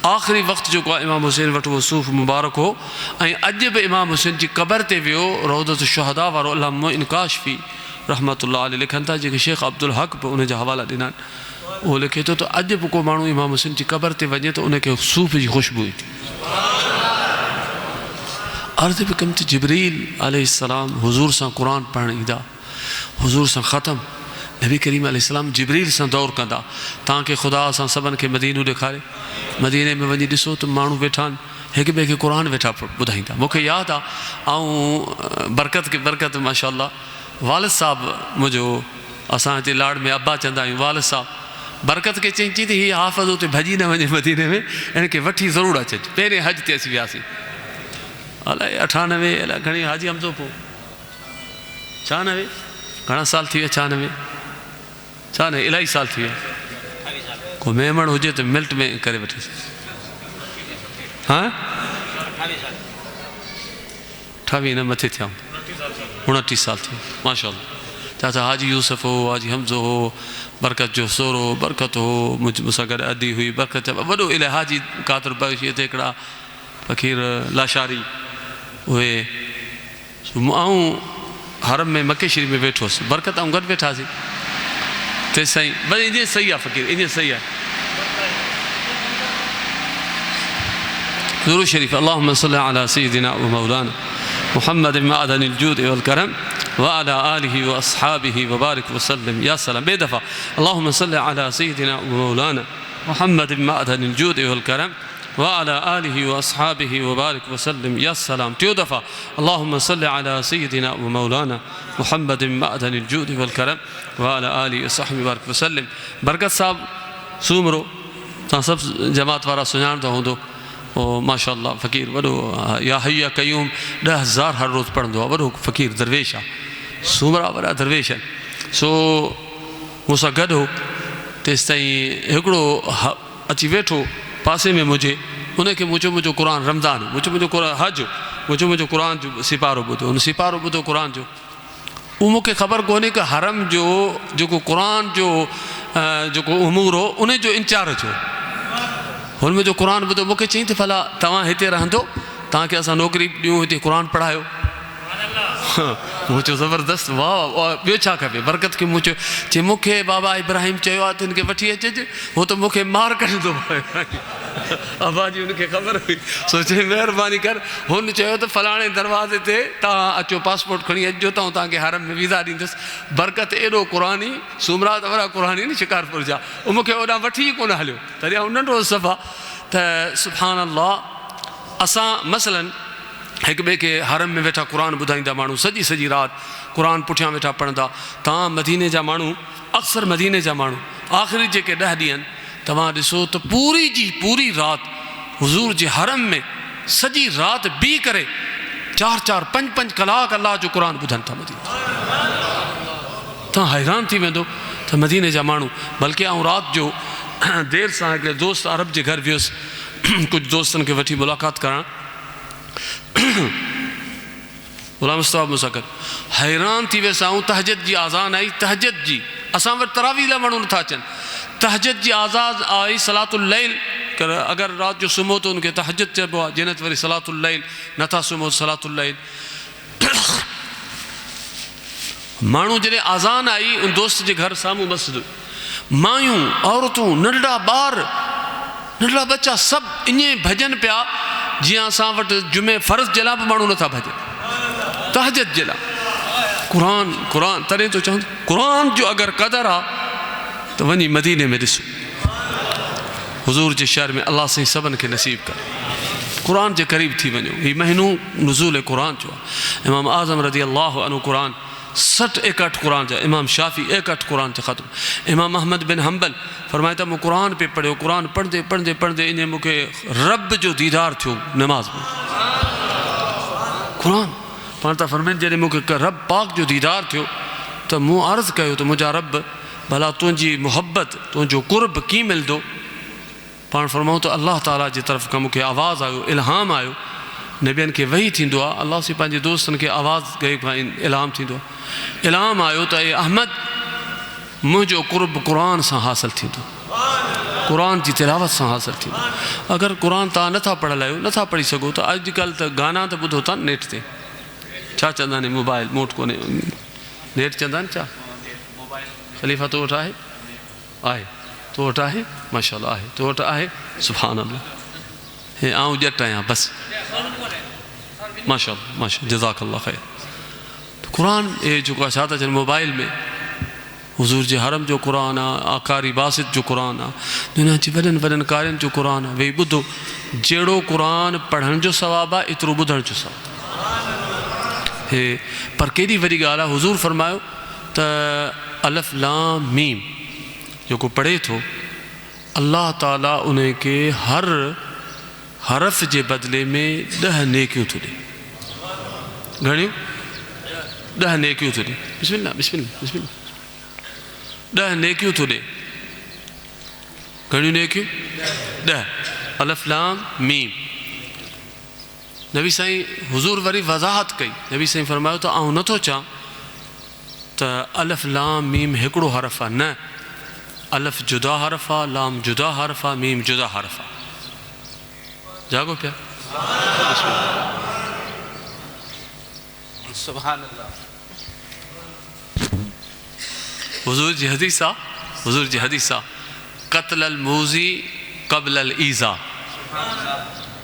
S1: आख़िरी वक़्तु जेको आहे इमाम हुसैन वटि उहो सूफ़ मुबारक हो, ऐं अॼु बि इमाम हुसैन जी क़बर ते वियो रौदत शुहदा वारो अल्लामा मोइन काशफ़ी रहमतुल्लाह अलैह लिखनि था, जेके शेख अब्दुल हक़ बि उन जा हवाला ॾिना आहिनि। उहो लिखे थो त अॼु बि को माण्हू इमाम हुसैन जी क़बर ते वञे त उनखे सूफ़ जी ख़ुशबू ईंदी। अर्ज़ बि कमु त जिब्रील अलैहिस्सलाम हुज़ूर सां क़ुर पढ़णु ईंदा, हुज़ूर सां ख़तम, नबी करीम अलैहिस्सलाम जिब्रील सां दौर कंदा। तव्हांखे ख़ुदा असां सभिनि खे मदीनो ॾेखारे, मदीने में वञी ॾिसो त माण्हू वेठा आहिनि, हिक ॿिए खे क़ुर वेठा ॿुधाईंदा। मूंखे यादि आहे, ऐं बरकत खे बरकत माशाअल्लाह वालिद साहिबु मुंहिंजो, असां हिते लाड़ में अब्बा चवंदा आहियूं, वालिद साहिबु बरकत खे चई त हीअ हाफ़िज़ उते भॼी न वञे मदीने में, हिनखे वठी ज़रूरु अचे। पहिरें हज ते असीं वियासीं, अलाए 98 अलाए घणी, हाजी हमज़ो पोइ 96 घणा साल थी विया, 96 इलाही साल थी विया। को महिमान हुजे त मिल्ट में करे वठे। हाँ 28 न मथे थिया, 29 साल थी विया माशाअल्लाह। चाचा हाजी यूसुफ हो, हाजी हमज़ो हो, बरकत जो सोरो बरकत हो, मूंसां गॾु अदी हुई बरकत, वॾो इलाही हाजी कातर बख़्शी ते हिकिड़ा फ़कीर लाशारी, उहे ऐं हरम में मके शरीफ़ में वेठो हुउसि, बरकत ऐं गॾु वेठासीं तेसि ताईं। बस ईअं सही आहे फ़कीर, ईअं सही आहे। दुरूद शरीफ़ अल्लाहुम्मा सल्लि अला सय्यिदिना व मौलाना मुहम्मद मअदनिल जूद वल करम व अला आलिहि व अस्हाबिहि व बारिक व सल्लम। या सलाम। बे दफ़ा अल्लाहुम्मा सल्लि अला सय्यिदिना व मौलाना मुहम्मद मअदनिल जूद वल करम व अला आलिहि व अस्हाबिहि व बारिक व सल्लम। या सलाम। टियों दफ़ा अल्लाहुम्मा सल्लि अला सय्यिदिना व मौलाना मुहम्मद मअदनिल जूद वल करम व अला आलिहि व अस्हाबिहि व बारिक व सल्लम। बरकत साहब सूमरो तव्हां सभु जमात वारा सुञाणंदा हूंदो, ओ माशाअल्लाह फ़कीर वॾो, या हय्या कयूम 10,000 हर रोज़ु पढ़ंदो आहे, वॾो फ़कीर दरवेश आहे, सूमरा वॾा दरवेश आहिनि। सो मूंसां गॾु हो, तेसि ताईं हिकिड़ो अची वेठो पासे में मुंहिंजे, उनखे मुंहिंजो क़ुर रमज़ान, मुंहिंजो क़ुर हज, मुंहिंजो क़ुर जो सिपारो ॿुधो, उन सिपारो ॿुधो क़ुर जो। उहो मूंखे ख़बर कोन्हे कि हरम जो जेको क़ुर जो जेको उमूर हो उन जो इंचार्ज हो, हुन में जो क़ुर ॿुधो। मूंखे चई त भला तव्हां हिते रहंदो, तव्हांखे असां नौकिरी ॾियूं, हिते क़ुर पढ़ायो। मूं चयो ज़बरदस्त, वाह, ॿियो छा खपे। बरकत खे मूं चयो मूंखे बाबा इब्राहिम चयो आहे त हिनखे वठी अचिजे, हो त मूंखे मार कढंदो। अबा जी हुनखे ख़बर हुई, सोचे महिरबानी कर। हुन चयो त फलाणे दरवाज़े ते तव्हां अचो, पासपोर्ट खणी अचिजो, त तव्हांखे हरम में वीज़ा ॾींदुसि। बरकत एॾो क़ुरानी, सूमरा त वॾा क़ुरानी नी शिकारपुर जा, उहो मूंखे ओॾां वठी ई कोन हलियो, तॾहिं उन नंढो सफ़ा त सुभान अल्लाह। असां मसलन हिक ॿिए खे हरम में वेठा क़ुर ॿुधाईंदा माण्हू, सॼी राति क़ुर पुठियां वेठा पढ़ंदा। तव्हां मदीने जा माण्हू, अक्सर मदीने जा माण्हू आख़िरी जेके 10 ॾींहं आहिनि, तव्हां ॾिसो त पूरी राति हुज़ूर जे हरम में सॼी राति बीह करे 4-4, 5-5 कलाक अल्लाह जो क़ुर ॿुधनि था मदीने। तव्हां हैरान थी वेंदो त मदीने जा माण्हू। बल्कि आउं राति जो देरि सां हिकिड़े दोस्त अरब जे घर वियुसि, कुझु दोस्तनि खे वठी मुलाक़ात करणु, ग़ुलाम मुस्तफ़ा मूंसां गॾु। हैरान थी वियुसि आऊं, तहजद जी आज़ान आई, तहजद जी। असां वटि तरावी लाइ माण्हू नथा अचनि, तहजद जी आज़ान आई, सलातुल लैल कर, अगरि राति जो सुम्हो त उनखे तहजद चइबो आहे, जिन वरी सलातुल लैल नथा सुम्हो सलातुल लैल। माण्हू जॾहिं आज़ान आई, उन दोस्त जे घर साम्हूं मस्जिद, मायूं, औरतूं, नंढड़ा ॿार, नंढड़ा बच्चा सभु ईअं भॼनि पिया जीअं असां वटि जुमे फ़र्ज़ जे लाइ बि माण्हू नथा भॼनि, तहजद जे लाइ। क़ुर तॾहिं तो चवंदो, क़ुर जो अगरि क़दुरु आहे त वञी मदीने में ॾिसो, हुज़ूर जे शहर में। अलाह साईं सभिनि खे नसीब करे क़ुर जे क़रीब थी वञो। हीउ महीनो नुज़ूल क़ुर जो आहे। इमाम आज़म रज़ी अल्लाहु अन्हु क़ुर 60-61 क़ुर जा, इमाम शाफ़ी 61 क़ुर ते ख़त्म। इमाम अहमद बिन हम्बल फरमाए त मूं क़ुर पे पढ़ियो, क़ुर पढ़ंदे ईअं मूंखे रब जो दीदार थियो नमाज़ में। क़ुर पाण त फरमाइनि, जॾहिं मूंखे रब पाक जो दीदार थियो त मूं अर्ज़ु कयो त मुंहिंजा रब, भला तुंहिंजी मुहबत, तुंहिंजो कुर्ब कीअं मिलंदो। पाण फरमाऊं त अल्लाह ताला जी तरफ़ खां मूंखे आवाज़ु आयो, इल्हाम आयो नबियनि खे वही थींदो आहे, अलाह से पंहिंजे दोस्तनि खे आवाज़ गए खां इल्हाम थींदो आहे। इल्हाम आयो त ए अहमद मुंहिंजो कुर्ब क़ुर सां हासिलु थींदो, क़ुर जी तिलावत सां हासिलु थींदो। अगरि क़ुर तव्हां नथा पढ़ियल आहियो, नथा पढ़ी सघो त अॼुकल्ह त गाना त ॿुधो था नेट ते, छा चवंदा आहिनि मोबाइल मोट कोन्हे, नेट चवंदा आहिनि छा? ख़लीफ़ा तो वटि आहे? आहे तो वटि आहे? माशाअल्लाह आहे, तो वटि आहे। सुभान अल्लाह, हे आउं ॼटि आहियां बसि, माशाअल्लाह माशा जज़ाकल्लाह ख़ैर। क़ुर ए जेको आहे छा था चवनि मोबाइल में हुज़ूर जे हरम जो क़ुर आहे, आकारी बासित जो क़ुर आहे, दुनिया जी वॾनि वॾनि कार्यनि जो क़ुर आहे। वेही ॿुधो, जहिड़ो क़ुर पढ़ण जो सवाबु आहे एतिरो ॿुधण जो सवाबु हे। पर केॾी वॾी ॻाल्हि आहे, हुज़ूर फरमायो त अलफ़ लाम मीम जेको पढ़े थो, अल्लाह ताला उन खे हर हरफ़ जे बदिले में 10 नेकियूं थो ॾे। घणियूं? 10 नेकियूं थो ॾे। बिस्मिल्लाह बिस्मिल्लाह बिस्मिल्लाह, 10 नेकियूं थो ॾे। घणियूं नेकियूं? 10। अलफ़ लाम मीम। नबी साईं हुज़ूर वरी वज़ाहत कई, नबी साईं फरमायो त आउं नथो चवां त अलफ़ लाम मीम हिकिड़ो हरफ़ आहे, न, अलफ़ जुदा हरफ़ आहे, लाम जुदा हरफ़ आहे, मीम जुदा हरफ़ आहे। जागो पिया।
S2: सुभान अल्लाह।
S1: हुज़ूर जी हदीस आहे, हुज़ूर जी हदीस आहे, क़त्ल अल मूज़ी क़ब्ल अल ईज़ा।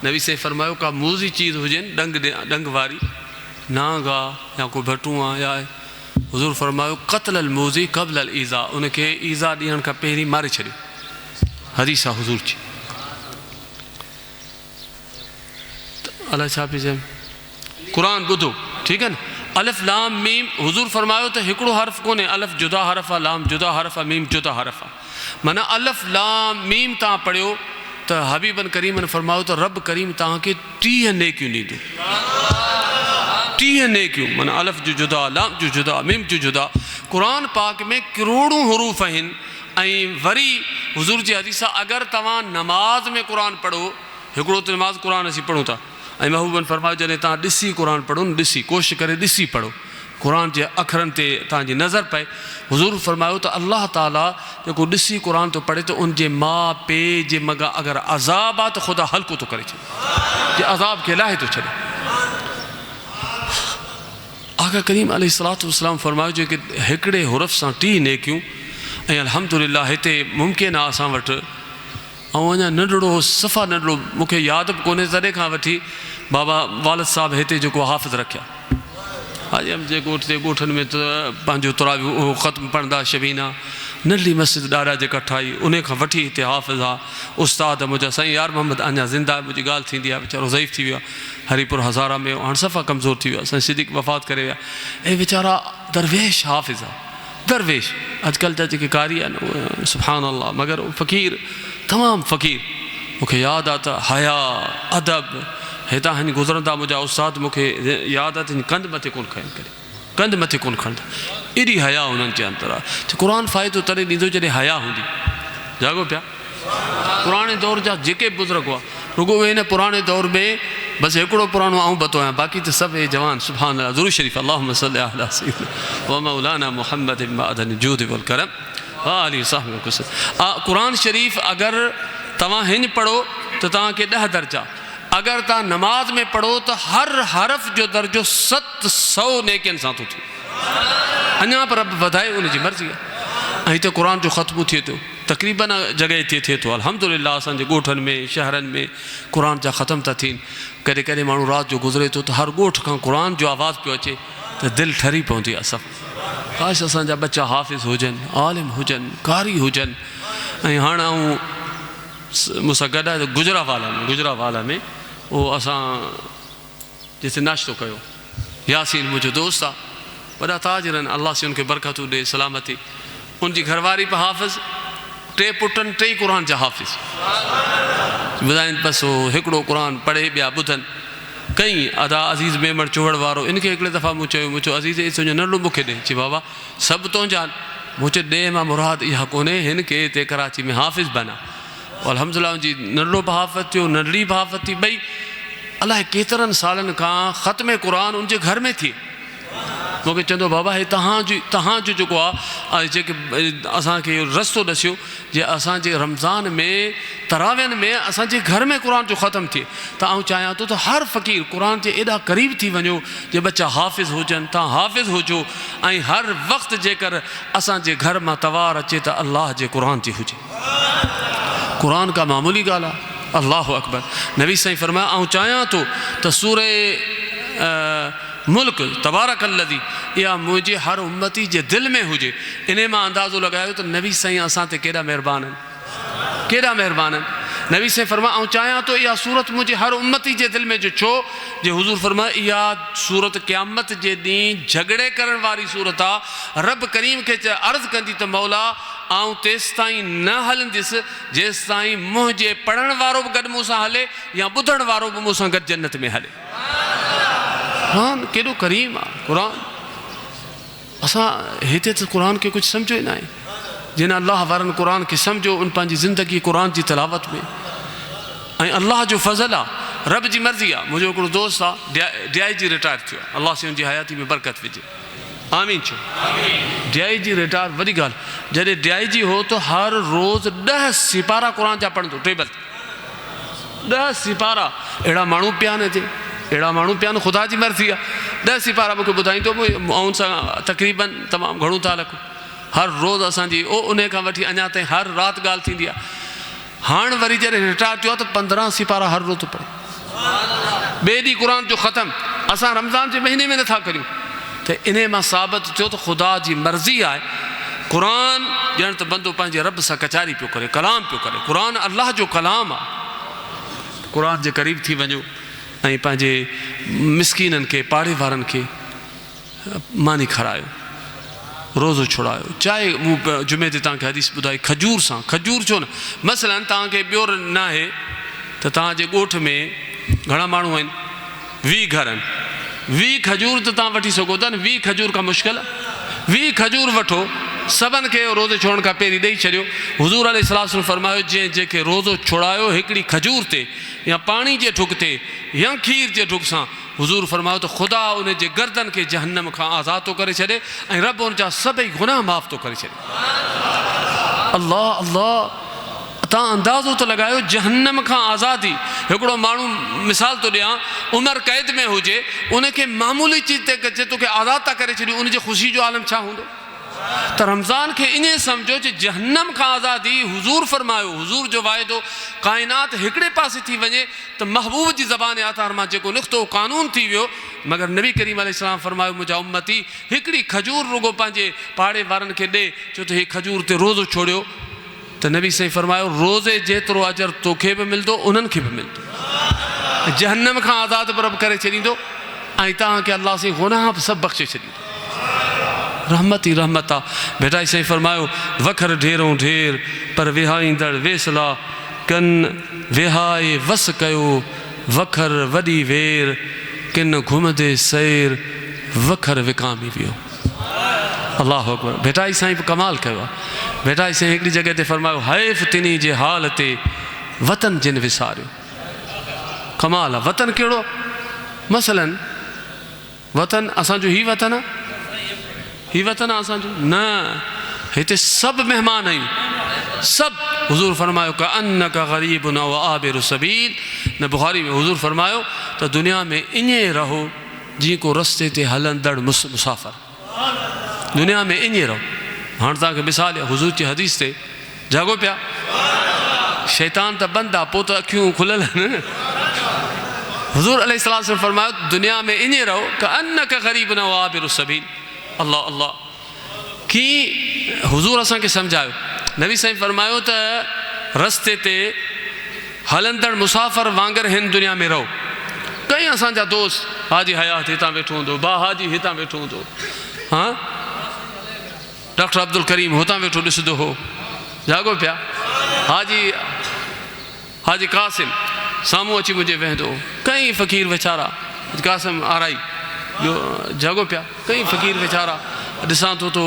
S1: नबी से फरमायो का मूज़ी चीज़ हुजनि, डंग वारी नांग आहे या को भटू आहे या, हुज़ूर फरमायो क़त्ल अल मूज़ी क़ब्ल अल ईज़ा, उनखे ईज़ा ॾियण खां पहिरीं मारे छॾियो। हदीस आहे हुज़ूर जी। अलाह छा पई चए, क़ुर ॿुधो, ठीकु आहे न। अलफ़ लाम मीम, हुज़ूर फरमायो त हिकिड़ो हर्फ़ कोन्हे, अलफ़ जुदा हरफ़ आहे, लाम जुदा हरफ़ आहे, मीम जुदा हरफ़ आहे। माना अलफ़ लाम मीम तव्हां पढ़ियो त हबीबन करीमन फरमायो त रब करीम तव्हांखे 30 नेकियूं ॾींदो। 30 नेकियूं, माना अलफ़ जो जुदा, लाम जो जुदा, मीम जो जुदा। क़ुर पाक में करोड़ों हरूफ़ आहिनि। ऐं वरी हुज़ूर जी हदीस आहे, अगरि तव्हां नमाज़ में क़ुर पढ़ो, हिकिड़ो त नमाज़ क़ुर असीं पढ़ूं था, ऐं महबूबन फरमायो जॾहिं तव्हां ॾिसी क़ुर पढ़ो न, ॾिसी कोशिशि करे ॾिसी पढ़ो, क़ुर जे अखरनि ते तव्हांजी नज़र पए। हुज़ूर फरमायो त अल्लाह ताला जेको ॾिसी क़ुर थो पढ़े त उन जे माउ पीउ जे मॻा अगरि अज़ाब आहे त ख़ुदा हल्को थो करे छॾे, जे अज़ाब खे लाहे थो छॾे। आका करीम अलैहिस्सलातु वस्सलाम फरमायो जेके हिकिड़े हुरफ़ सां 30 नेकियूं। ऐं अल्हम्दुलिल्लाह हिते मुमकिन आहे असां वटि, ऐं अञा नंढड़ो सफ़ा नंढड़ो, मूंखे यादि बि कोन्हे तॾहिं खां वठी बाबा वालिद साहिबु हिते जेको हाफ़िज़ रखिया, हाजम जे ॻोठ ते ॻोठनि में त पंहिंजो तुरावी उहो ख़त्म पढ़ंदा, शबीना नंढी मस्जिद ॾाढा जेका ठाही, उन खां वठी हिते हाफ़िज़ आहे। उस्ताद मुंहिंजा साईं यार मोहम्मद अञा ज़िंदा, मुंहिंजी ॻाल्हि थींदी आहे, वीचारो ज़ईफ़ थी वियो आहे, हरीपुर हज़ारा में हाणे सफ़ा कमज़ोर थी वियो आहे, साईं सिद्दीक़ वफ़ात करे विया। ऐं वीचारा दरवेश हाफ़िज़ आहे, दरवेश। अॼुकल्ह जा जेके कारी आहिनि उहे सुभान अल्लाह, मगर फ़क़ीर, तमामु फ़क़ीर। मूंखे यादि आहे त हया अदब हितां हिन गुज़रंदा मुंहिंजा उस्ताद, मूंखे यादि आहे त हिन कंध मथे कोन खणनि करे, कंध मथे कोन खणंदा, एॾी हया हुननि जे अंदरि आहे। क़ुर फ़ाइदो तॾहिं ॾींदो जॾहिं हया हूंदी। जागो पिया। पुराणे दौर जा जेके बुज़ुर्ग हुआ, रुगो उहे हिन पुराणे दौर में बसि हिकिड़ो पुराणो आऊं बतो आहियां, बाक़ी त सभु हे जवान। सुभान अल्लाह, ज़रूर शरीफ़ अल्लाहुम्मा सल्लि अला सय्यिदिना व मौलाना मुहम्मद मअदन जूद वल करम व आलिहि वसहबिहि वसल्लम। क़ुर शरीफ़ अगरि तव्हां हिन पढ़ो त तव्हांखे 10 दर्जा, अगरि तव्हां नमाज में पढ़ो त हर हरफ़ जो दर्जो 700 नेकियुनि सां थो थिए। अञा पर रब वधाए, उनजी मर्ज़ी आहे। ऐं हिते क़ुर जो ख़त्मु थिए थो, तक़रीबन जॻह ते थिए थो। अल्हम्दुलिल्लाह असांजे ॻोठनि में शहरनि में क़ुर जा ख़त्म था थियनि। कॾहिं कॾहिं माण्हू राति जो गुज़रे थो त हर ॻोठ खां क़ुर जो आवाज़ु पियो अचे त दिलि ठरी पवंदी आहे सभु। काश असांजा बच्चा हाफ़िज़ हुजनि, आलिम हुजनि, कारी हुजनि। ऐं हाणे आऊं मूंसां गॾु आहे गुजरावाला में उहो असां जिते नाश्तो कयो, यासीन मुंहिंजो दोस्त आहे, वॾा ताजिर आहिनि, अलाह से उनखे बरकतूं ॾे, सलामती। उनजी घरवारी बि हाफ़िज़, 3 पुटनि 3 क़ुर जा हाफ़िज़। ॿुधाइनि बसि उहो हिकिड़ो क़ुर पढ़े, ॿिया ॿुधनि। कई अदा अज़ीज़ मेमण चोहड़ वारो, इनखे हिकिड़े दफ़ा मूं चयो, अज़ीज़ तुंहिंजो नंढो मूंखे ॾे। चई बाबा सभु तुंहिंजा आहिनि। मूं चयो ॾे मां मुराद इहा कोन्हे, हिन खे हिते कराची में हाफ़िज़ बना। अल्हम्दुलिल्लाह जी नंढड़ो बि हाफ़िज़ थियो, नंढड़ी बि हाफ़िज़ थी, ॿई अलाए केतिरनि सालनि खां ख़त्म क़ुरान उनजे घर में थिए। मूंखे चवंदो बाबा हे तव्हांजो जेको आहे जेके असांखे रस्तो ॾसियो जे असांजे रमज़ान में तरावियुनि में असांजे घर में क़ुरान जो ख़त्म थिए त आउं चाहियां थो त हर फ़क़ीर क़ुरान जे एॾा क़रीब थी वञो जे बच्चा हाफ़िज़ हुजनि, तव्हां हाफ़िज़ हुजो ऐं हर वक़्तु जेकर असांजे घर मां तवार अचे त अल्लाह जे क़ुरान जी हुजे। क़ुरान का मामूली ॻाल्हि आहे। अल्लाह अकबर। नबी साईं फरमाया आउं चाहियां थो त सूरे मुल्क तबारकल्लज़ी इहा मुंहिंजे हर उम्मती जे दिलि में हुजे। इन मां अंदाज़ो लॻायो त नबी साईं असां ते केॾा महिरबान आहिनि, केॾा महिरबान आहिनि। नबी साईं फरमाया आउं चाहियां थो इहा सूरत मुंहिंजे हर उम्मती जे दिलि में जो छो जे हुज़ूर फरमाया इहा सूरत क़यामत जे ॾींहुं झगड़े करण वारी सूरत आहे। रब करीम खे अर्ज़ु कंदी त मौला आउं तेसि ताईं न हलंदुसि जेसि ताईं मुंहिंजे पढ़ण वारो बि गॾु मूंसां हले या ॿुधण वारो बि मूंसां गॾु जन्नत में हले। क़ुरान केॾो करीम आहे। क़ुरान असां हिते त क़ुरान खे कुझु सम्झो ई न आहे। जिन अलाह वारनि क़ुरान खे सम्झो उन पंहिंजी ज़िंदगी क़ुरान जी तिलावत में ऐं अलाह जो फज़ल आहे, रब जी मर्ज़ी आहे। मुंहिंजो हिकिड़ो दोस्त आहे DIG रिटायर थियो आहे, अलाह से हुनजी हयाती में बरकत विझे। आमीन चओ। DIG रिटायर वॾी ॻाल्हि। जॾहिं DIG हो त हर रोज़ 10 सिपारा क़ुरान जा पढ़ंदो, टेबल 10 सिपारा। अहिड़ा माण्हू पिया आहिनि हिते, अहिड़ा माण्हू पिया आहिनि, ख़ुदा जी मर्ज़ी आहे। 10 सिपारा मूंखे ॿुधाईंदो, उन सां तक़रीबन तमामु घणो था लखूं। हर रोज़ असांजी उन खां वठी अञा ताईं हर राति ॻाल्हि थींदी आहे। हाणे वरी जॾहिं रिटायर थियो आहे त 15 सिपारा हर रोज़ पढ़े। ॿिए ॾींहुं क़ुरान जो ख़तमु। असां रमज़ान जे महीने में नथा करियूं त इन मां साबित थियो त ख़ुदा जी मर्ज़ी आहे। क़ुरान ॼण त बंदो पंहिंजे रब सां कचारी पियो करे, कलाम पियो करे। क़ुरान अलाह जो कलाम आहे। क़ुरान जे क़रीब थी वञो ऐं पंहिंजे मिसकीननि खे, पाड़े वारनि खे मानी खारायो, रोज़ो छुड़ायो। चाहे मूं जुमे ते तव्हांखे हदीस ॿुधाई खजूर सां। खजूर छो न, मसलन तव्हांखे ॿियो न आहे त तव्हांजे ॻोठ में घणा माण्हू आहिनि, 20 घर आहिनि, 20 खजूर त तव्हां वठी सघो था न। 20 खजूर खां मुश्किल आहे। 20 खजूर वठो, सभिनि खे रोज़ो छोड़ण खां पहिरीं ॾेई छॾियो। हुज़ूर अलैहिस्सलाम फरमायो जेके रोज़ो छोड़ायो हिकिड़ी खजूर ते या पाणी जे ठुक ते या खीर जे ठुक सां, हुज़ूर फरमायो त ख़ुदा उन जे गर्दन खे जहन्नम खां आज़ादु थो करे छॾे ऐं रब उन जा सभई गुनाह माफ़ थो करे छॾे। अल्लाह अल्लाह। तव्हां अंदाज़ो त लॻायो जहन्नम खां आज़ादी। हिकिड़ो माण्हू मिसाल थो ॾियां, उमिरि क़ैद में हुजे, उनखे मामूली चीज़ ते चए तोखे आज़ादु था करे छॾियूं, उनजी ख़ुशी जो आलम छा हूंदो। त रमज़ान खे ईअं सम्झो जे जहन्नम खां आज़ादी। हुज़ूर फरमायो, हुज़ूर जो वाइदो काइनात हिकिड़े पासे थी वञे त महबूब जी ज़बान आतार मां जेको निकितो कानून थी वियो। मगर नबी करीम अलैहिस्सलाम फरमायो मुंहिंजा उम्मती हिकिड़ी खजूर रुगो पंहिंजे पाड़े वारनि खे ॾे, छो त हीअ खजूर ते रोज़ो छोड़ियो त नबी साईं फरमायो रोज़े जेतिरो अजर तोखे बि मिलंदो, उन्हनि खे बि मिलंदो। जहन्नम खां आज़ादु बि रब करे छॾींदो ऐं तव्हांखे अलाह साईं गुनाह बि सभु बख़्शे छॾींदो। रहमत ई रहमत आहे। बेटा साईं फरमायो वखर ढेरों ढेर पर विहाईंदड़ वेसला कन विहाए वस कयो वखर वॾी वेर किन घुमंदे सैर वखर विकामी वियो। अल्लाह अकबर। बेटा साईं बि कमाल कयो आहे। बेटा साईं हिकिड़ी जॻह ते फरमायो हैफ़ तिनी जे हाल ते वतन जिन विसारियो। कमाल आहे। वतन कहिड़ो? मसलन वतन असांजो ही वतन आहे, ही वतन आहे असांजो न। हिते सभु महिमान आहियूं, सभु। हुज़ूर फरमायो का अन्न का ग़रीब न व आबिर सबील। न बुखारी में हुज़ूर फरमायो त दुनिया में ईअं रहो जीअं को रस्ते ते हलंदड़ मुसाफ़िर। दुनिया में ईअं रहो। हाणे तव्हांखे मिसाल आहे, हुज़ूर जी हदीस ते जागो पिया, शैतान त बंदि आहे, पोइ त अखियूं खुलियल आहिनि। हुज़ूर अलैहिस्सलाम फरमायो दुनिया में ईअं रहो का अन्न का ग़रीब न व आबिर सबील। अल्लाह अल्लाह। की हुज़ूर असांखे सम्झायो। नबी साईं फरमायो त रस्ते ते हलंदड़ मुसाफ़िर वांगुरु हिन दुनिया में रहो। कई असांजा दोस्त हाजी हयात हितां वेठो हूंदो, बा हाजी हितां वेठो हूंदो, हा डॉक्टर अब्दुल करीम हुतां वेठो ॾिसंदो हो, जागो पिया। हाजी कासिम साम्हूं अची मुंहिंजे वेहंदो। कई फ़क़ीर वीचारा, कासिम आराई ॿियो जागो पिया। कई फ़क़ीर वीचारा ॾिसां थो तो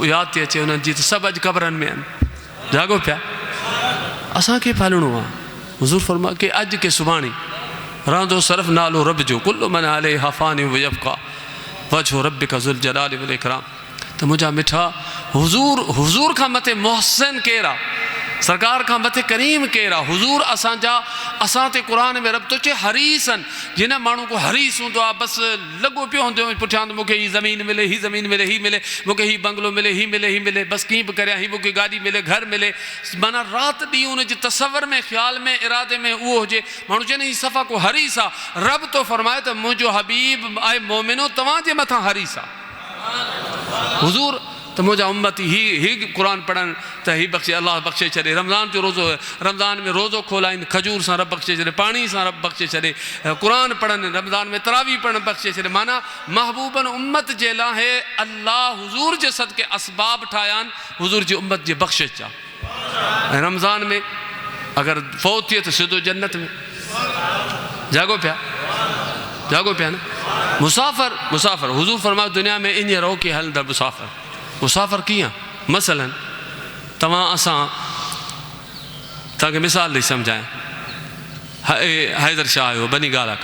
S1: यादि थी अचे हुननि जी त सभु अॼु क़बरनि में आहिनि, जागो पिया। असांखे पालणो आहे। हुज़ूर फरमायो की अॼु के सुभाणे रहंदो सिर्फ़ नालो रब जो, कुल्लु मन अलैहा फ़ानिन व यबक़ा वजहु रब्बिका ज़ुल जलालि वल इकराम। त मुंहिंजा मिठा, हुज़ूर खां मथे मोहसिन केरु आहे, सरकार खां मथे करीम केरु आहे? हुज़ूर असां ते क़ुरान में रब थो चए हरीसन। जिन माण्हू को हरीस हूंदो आहे बसि लॻो पियो हूंदो पुठियां त मूंखे हीअ ज़मीन मिले, हीअ ज़मीन मिले, हीअ मिले, मूंखे हीअ बंगलो मिले, हीअ मिले, हीअ मिले, बसि कीअं बि करियां, हीअ मूंखे गाॾी मिले, घर मिले, माना राति ॾींहुं हुनजे तसवर में, ख़्याल में, इरादे में उहो हुजे। माण्हू चवनि हीअ सफ़ा को हरीस आहे। रब थो फरमाए त मुंहिंजो हबीब आहे मोमिनो तव्हांजे मथां हरीस आहे। हुज़ूर त मुंहिंजा उम्मती ही क़ुरान पढ़नि त ही बख़्शे, अलाह बख़्शे छॾे। रमज़ान जो रोज़ो, रमज़ान में रोज़ो खोलाइनि, खजूर सां रब बख़्शे छॾे, पाणी सां रब बख़्शे छॾे, क़ुरान पढ़नि, रमज़ान में तरावी पढ़नि, बख़्शे छॾे। माना महबूबन उम्मत जे लाइ अल्लाह हुज़ूर जे सदके असबाब ठाहिया आहिनि हुज़ूर जी उम्मत जे बख़्शिश जा। ऐं रमज़ान में अगरि फ़ौत थिए त सिधो जन्नत में। जागो पिया न। मुसाफ़िर हुज़ूर फरमायो दुनिया में ईअं रहो की हलंदड़ मुसाफ़िर कीअं? मसलन असां तव्हांखे मिसाल ॾेई सम्झायां। हैदर शाह आयो बनी गाला,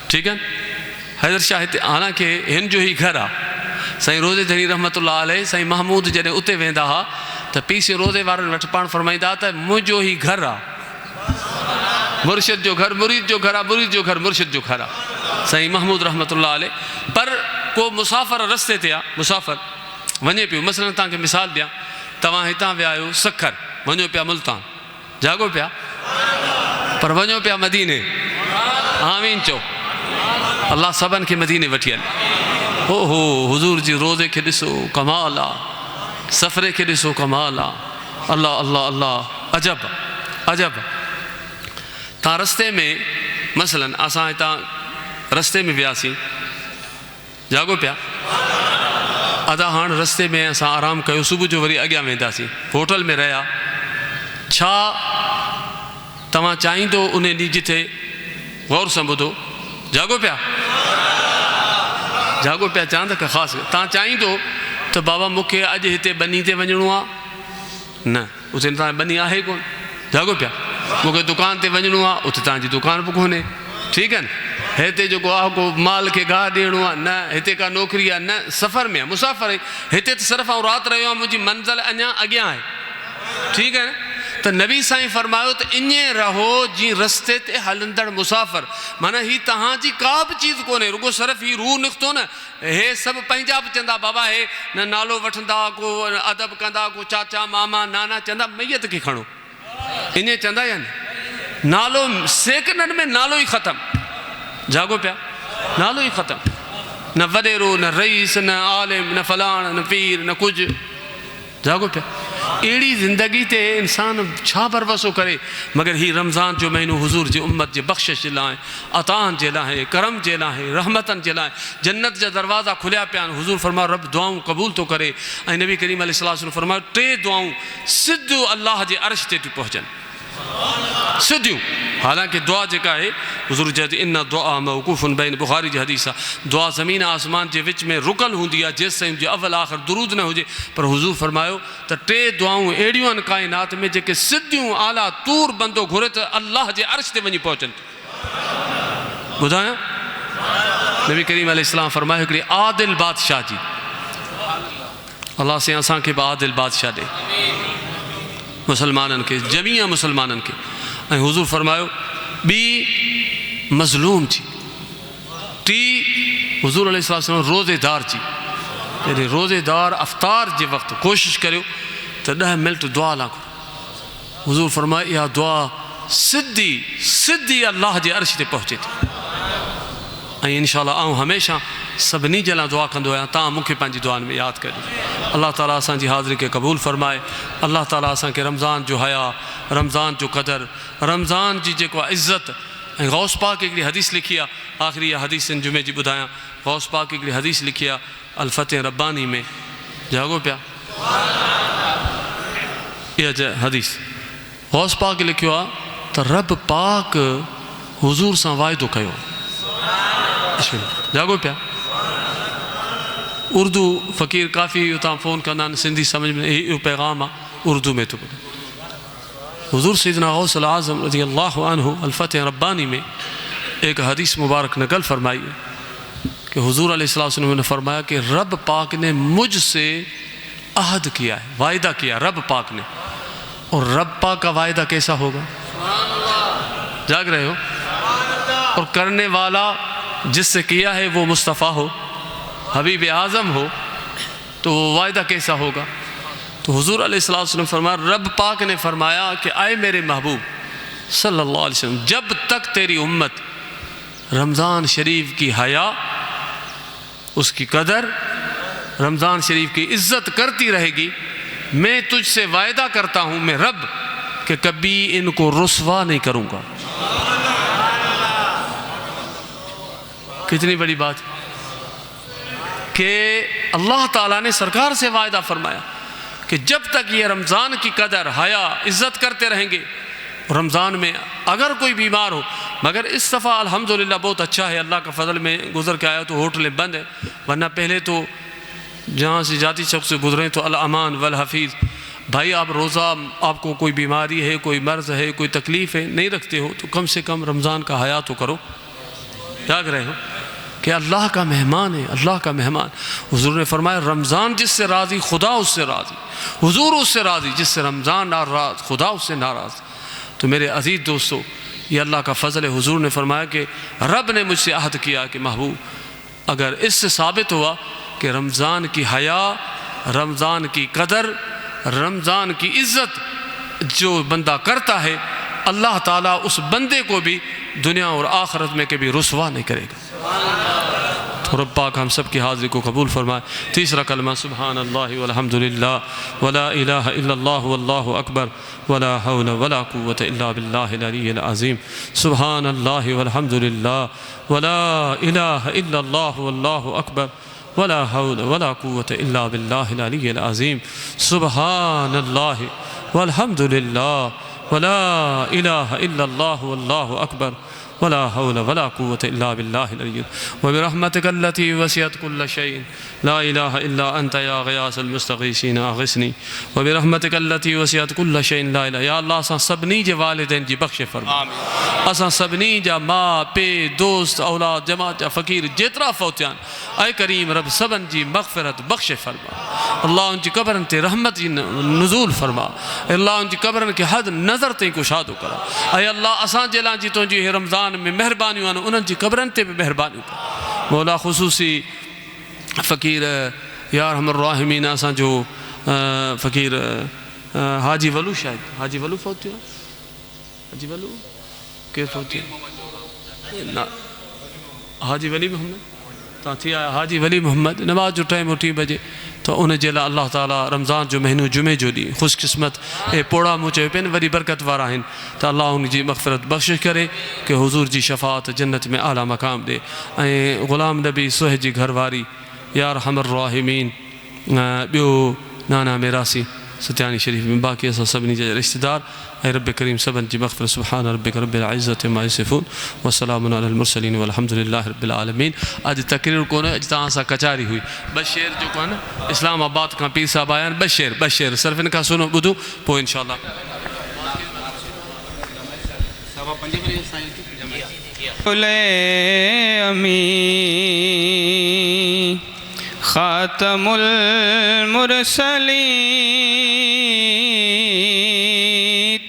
S1: ठीकु आहे। हैदर शाह हिते, हालांकि हिन जो ई घर आहे। साईं रोज़े धणी रहमतुल्लाह अलैह, साईं महमूद जॾहिं उते वेंदा हुआ त पीस रोज़े वारनि वटि पाण फरमाईंदा त मुंहिंजो ई घर आहे, मुर्शिद जो घर मुरीद जो घर आहे, मुरीद जो घर मुर्शिद जो घर आहे। साईं महमूद रहमतुल्लाह अलैह। पर को मुसाफ़िर रस्ते ते आहे, मुसाफ़िर वञे पियो, मसलन तव्हांखे मिसाल ॾियां, तव्हां हितां विया आहियो सखर, वञो पिया मुल्तान, जागो पिया, पर वञो पिया मदीने। आमीन चओ। अल्लाह सभिनि खे मदीने वठी हले। ओहो हुज़ूर जी रोज़े खे ॾिसो, कमाल आहे। सफ़रे खे ॾिसो, कमाल आहे। अल्लाह अल्लाह अल्लाह, अजब अजब। तव्हां रस्ते में, मसलन असां हितां रस्ते में वियासीं, जागो पिया, अदा हाणे रस्ते में असां आराम कयो, सुबुह जो वरी अॻियां वेंदासीं, होटल में रहिया। छा तव्हां चाहींदो उन ॾींहुं जिथे, गौर सां ॿुधो, जागो पिया चवां त ख़ासि तव्हां चाहींदो त बाबा मूंखे अॼु हिते बनी ते वञिणो आहे, न उते तव्हां बनी आहे कोन, जागो पिया। मूंखे दुकान ते वञिणो आहे, उते तव्हांजी दुकान बि कोन्हे, ठीकु आहे न। हिते जेको आहे को माल खे गाह ॾियणो आहे, न हिते का नौकिरी आहे, न सफ़र में आहे, मुसाफ़िर आहे। हिते त सिर्फ़ु आउं राति रहियो आहियां, मुंहिंजी मंज़िल अञा अॻियां आहे, ठीकु आहे न। त नबी साईं फरमायो त ईअं रहो जीअं रस्ते ते हलंदड़ मुसाफ़िर। माना ही तव्हांजी का बि चीज़ कोन्हे, रुगो सिर्फ़ु ही रूह निकितो न, हे सभु पंहिंजा बि चवंदा बाबा, हे न नालो वठंदा, को अदब कंदा, को चाचा मामा नाना, चवंदा मैयत खे खणो, ईअं चवंदा या न। नालो सेकंडनि में नालो ई ख़तमु, जागो पिया, नालो ई ख़तमु। न वॾेरो, न रईस, न आलिम, न फलाण, न पीर, न कुझु, जागो पिया। अहिड़ी ज़िंदगी ते इंसान छा भरवसो करे। मगर ही रमज़ान जो महीनो हुज़ूर जी उम्मत जे बख़्शिश जे लाइ, अतान जे लाइ, करम जे लाइ, रहमतनि जे लाइ, जन्नत जा दरवाज़ा खुलिया पिया आहिनि। हुज़ूर फरमायो रब दुआऊं क़बूल थो करे। ऐं नबी करीम अलैहिस्सलाम फरमायो 3 दुआऊं सिधो अल्लाह जे अर्श ते थियूं पहुचनि, सिधियूं। हालांकि दुआ जेका आहे हुज़ूर चए इन दुआ मौक़ूफ़ुन बैन, बुख़ारी जी हदीस आहे, दुआ ज़मीन आसमान जे विच में रुकल हूंदी आहे जेसि ताईं जे अवल आख़िर दुरूद न हुजे। पर हुज़ूर फरमायो त 3 दुआऊं अहिड़ियूं आहिनि काइनात में जेके सिधियूं आला तूर बंदो घुरे त अल्लाह जे अर्श ते वञी पहुचनि। ॿुधायां नबी करीम अलैहिस्सलाम फरमायो हिकिड़ी आदिल बादशाह जी, अल्लाह से असांखे बि आदिल बादशाह ॾे, मुसलमाननि खे, जमीअ मुसलमाननि खे। ऐं हुज़ूर फरमायो ॿी मज़लूम जी, टी हुज़ूर अलैहिस्सलाम रोज़ेदार जी। जॾहिं रोज़ेदार अफ़्तार जे वक़्तु कोशिशि करियो त 10 मिंट दुआ लाॻो। हुज़ूर फरमायो इहा दुआ सिधी अल्लाह जे अर्श ते पहुचे थी। ऐं इंशाअल्लाह आउं हमेशह सभिनी जे लाइ दुआ कंदो आहियां, तव्हां मूंखे पंहिंजी दुआनि में यादि करियो। अल्लाह ताला असांजी हाज़िरी खे क़बूल फरमाए। अल्लाह ताला असांखे रमज़ान जो हया, रमज़ान जो क़दर, रमज़ान जी जेको आहे इज़्ज़त। ऐं गौस पाक हिकिड़ी हदीस लिखी आहे, आख़िरी इहा हदीस जुमे जी ॿुधायां। गौस पाक हिकिड़ी हदीस लिखी आहे अल फ़तेह रब्बानी में, जागो पिया, इहा हदीस गौस पाक लिखियो आहे त रब पाक हुज़ूर सां वाइदो कयो, जागो पिया। उर्दू फ़क़ीर काफ़ी उतां फ़ोन कंदा आहिनि, सिंधी सम्झ में इहो पैगाम आहे, उर्दू में थो ॿुधाए। हुज़ूर सैयदना गौस आज़म रज़ी अल्लाह अन्हु अल फ़तेह रब्बानी में एक हदीस मुबारक नकल फरमाई है कि हुजूर अलैहिस्सलाम ने फरमाया कि रब पाक ने मुझसे अहद किया है, वायदा किया रब पाक ने। और रब पाक का वायदा कैसा होगा? जाग रहे हो? और करने वाला जिससे किया है वो मुस्तफ़ा हो, हबीब आज़म हो, तो वो वायदा कैसा होगा? तो हुजूर अलैहिस्सलाम ने फरमाया, रब पाक ने फरमाया कि आए मेरे महबूब सल्लल्लाहु अलैहि वसल्लम, जब तक तेरी उम्मत रमज़ान शरीफ की हया, उसकी कदर, रमज़ान शरीफ की इज़्ज़त करती रहेगी, मैं तुझसे वायदा करता हूँ मैं रब कि कभी इनको रुस्वा नहीं करूँगा। कितनी बड़ी बात कि अल्लाह ताला ने सरकार से वायदा फरमाया कि जब तक ये रमज़ान की कदर, हया, इज़्ज़त करते रहेंगे, रमज़ान में अगर कोई बीमार हो, मगर इस दफ़ा अल्हम्दुलिल्लाह बहुत अच्छा है, अल्लाह का फ़ज़ल में गुज़र के आया तो होटलें बंद है, वरना पहले तो जहाँ से जाती चौक से गुजरें तो अल अमान वल हफीज़, भाई आप रोज़ा, आपको कोई बीमारी है, कोई मर्ज़ है, कोई तकलीफ़ है, नहीं रखते हो तो कम से कम रमज़ान का हया तो करो। जाग रहे हो कि अल्लाह का मेहमान है, अल्लाह का मेहमान। हुजूर ने फरमाया रमज़ान जिससे राज़ी खुदा उससे राज़ी, हुजूर उससे राज़ी, जिससे रमज़ान नाराज़ खुदा उससे नाराज़। तो मेरे अज़ीज़ दोस्तों, ये अल्लाह का फ़ज़ल है। हुजूर ने फरमाया कि रब ने मुझसे अहद किया कि महबूब, अगर इससे साबित हुआ कि रमज़ान की हया, रमज़ान की कदर, रमज़ान की इज़्ज़त जो बंदा करता है, अल्लाह ताला उस बंदे को भी दुनिया और आखिरत में कभी रुस्वा नहीं करेगा। तो रब पाक हम सब की हाज़िरी को कबूल फरमाए। तीसरा कलमा सुबहान अल्लाह वल्हम्दुलिल्लाह वला इलाहा इल्लल्लाह वल्लाहु अकबर वला हौला वला कुव्वता इल्ला बिल्लाहिल अलिय्यिल अज़ीम। सुबहान अल्लाह वल्हम्दुलिल्लाह वला इलाहा इल्लल्लाह वल्लाहु अकबर वला हौला वला कुव्वता इल्ला बिल्लाहिल अलिय्यिल अज़ीम। सुबहान अल्लाह वल्हम्दुलिल्लाह वला इलाहा इल्लल्लाह वल्लाहु अकबर वला हौला वला कुव्वता इल्ला बिल्लाहिल अलिय्यिल व बिरहमतिका अल्लती वसिअत कुल्ल शैइन ला इलाहा इल्ला अंता या गयासल मुस्तगीसीन अग़िस्नी व बिरहमतिका अल्लती वसिअत कुल्ल शैइन ला इलाहा। या अल्लाह असां सभिनी जे वालिदैन जी बख़्शे फरमा, असां सभिनी जा माउ पीउ दोस्त औलाद जमात जा फ़क़ीर जेतिरा फ़ौतिया आहिनि, ऐं करीम रब सभिनी जी मग़फ़िरत बख़्शे फरमा। अल्लाह उनजी क़बरनि ते रहमत जी नुज़ूल फरमा। अल्लाह उनजी क़बरनि खे हद नज़र ताईं कुशादो करा। ऐं अल्लाह असां जे लाइ जी तुंहिंजी हे रमज़ान में मेहरबानियूं आहिनि, उन्हनि जी क़बरनि ते बि मेहरबानियूं कर मौला। ख़ुसूसी फ़क़ीर या अरहमर राहिमीन असांजो फ़क़ीर हाजी वलू, शायद हाजी वलू फ़ौत थियो, हाजी वलू केरु फ़ौत थियो न, हाजी वली मोहम्मद तव्हां थी आया, हाजी वली मोहम्मद। नमाज जो टाइम हो 3 बजे, तो उन जे लाइ अल्लाह ताला रमज़ान जो महीनो जुमे जो ॾींहुं ख़ुशकिस्मत ऐं पोड़ा मूं चयो पिया वॾी बरकत वारा आहिनि, त अल्लाह उनजी मग़फ़िरत बख़्शिश करे कि हुज़ूर जी शफ़ाअत जन्नत में आला मक़ाम ॾे। ऐं ग़ुलाम नबी सुहेज जी घरवारी या अरहमर राहिमीन, ॿियो नाना मिरासी सत्यानी शरीफ़ में, बाक़ी असां सभिनी जा रिश्तेदार ऐं रब करीम सभिनी जी मग़फ़िरत। सुब्हान रब्बिक रब्बिल इज़्ज़ति अम्मा यसिफ़ून व सलामुन अलल मुरसलीन वल्हम्दुलिल्लाहि रब्बिल आलमीन। अॼु तक़रीर कोन्हे, अॼु तव्हां सां कचारी हुई। ॿ शेर जेको आहे न इस्लामाबाद खां पीर साहिब आया आहिनि, ॿ शेर सिर्फ़ु इन खां सुनो ॿुधो, पोइ इंशाअल्लाह
S2: ख़ातमुल मुरसलीन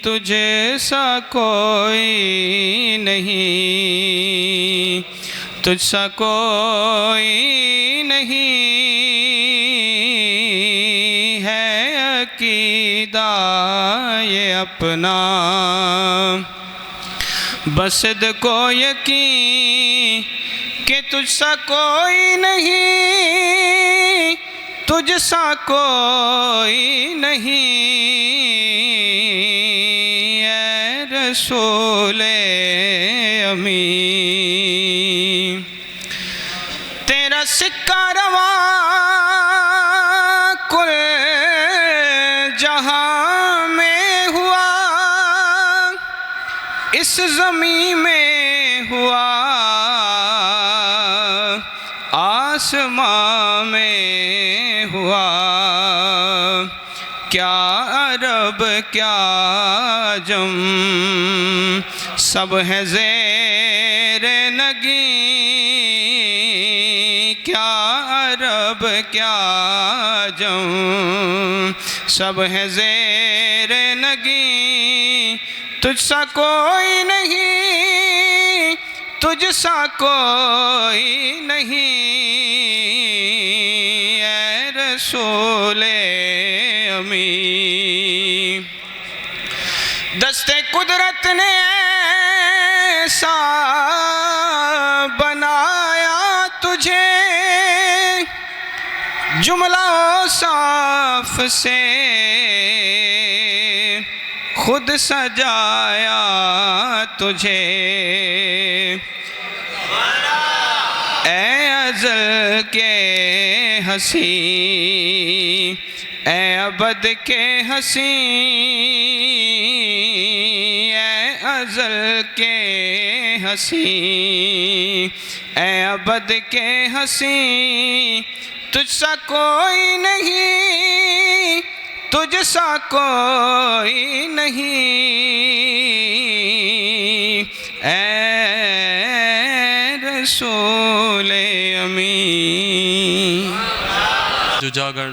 S2: तुझे सा कोई नहीं, तुझसा कोई नहीं है अक़ीदा ये अपना, बस को यकीन कि तुझसा कोई नहीं, तुझसा कोई नहीं ऐ रसूले अमी। तेरा सिक्का रवा कुल जहां में हुआ, इस ज़मीं में हुआ, आसमां में हुआ। क्या अरब क्या जम सब है ज़ेरे क्या जाऊं, सब है ज़ेर नगी, तुझसा कोई नहीं, तुझसा कोई नहीं। ऐ रसूले अमी, दस्ते कुदरत ने ऐसा बनाया तुझे, जुमला साफ से खुद सजाया तुझे। ऐ अज़ल के हंसी, ऐ अबद के हंसी, ऐ अज़ल के हंसी, ऐ अबद के हंसी, तुझसा कोई नहीं, तुझसा कोई नहीं। ऐ रसूले अमी।
S1: जो जागण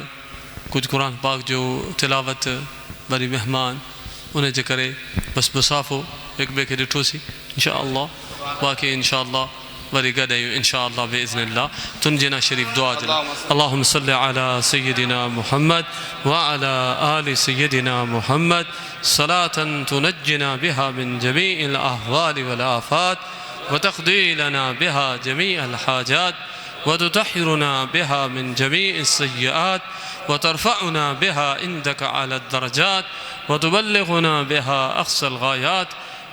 S1: कुछ कुरान पाक जो तिलावत वरी मेहमान उन्हें जे करे बस मुसाफ़ो एक ॿिए खे ॾिठोसीं इंशा अल्लाह, बाक़ी इंशा अल्लाह वरी गॾु आहियूं इंशा अल्लाह बिइज़्निल्लाह। तुंजना शरीफ दुआ जला अल्लाहुम्मा सल्लि अला सय्यदिना मुहम्मद व अला आलि सय्यदिना मुहम्मद सलातन तुनज्जिना बिहा मिन जमीइल अहवालि वल आफात व तक़दी लना बिहा जमीअल हाजात व तुतहिरुना बिहा मिन जमीइस सय्यआत व तरफ़अना बिहा इंदका अला दरजात व तुबल्लिगुना बिहा अक़सल गायात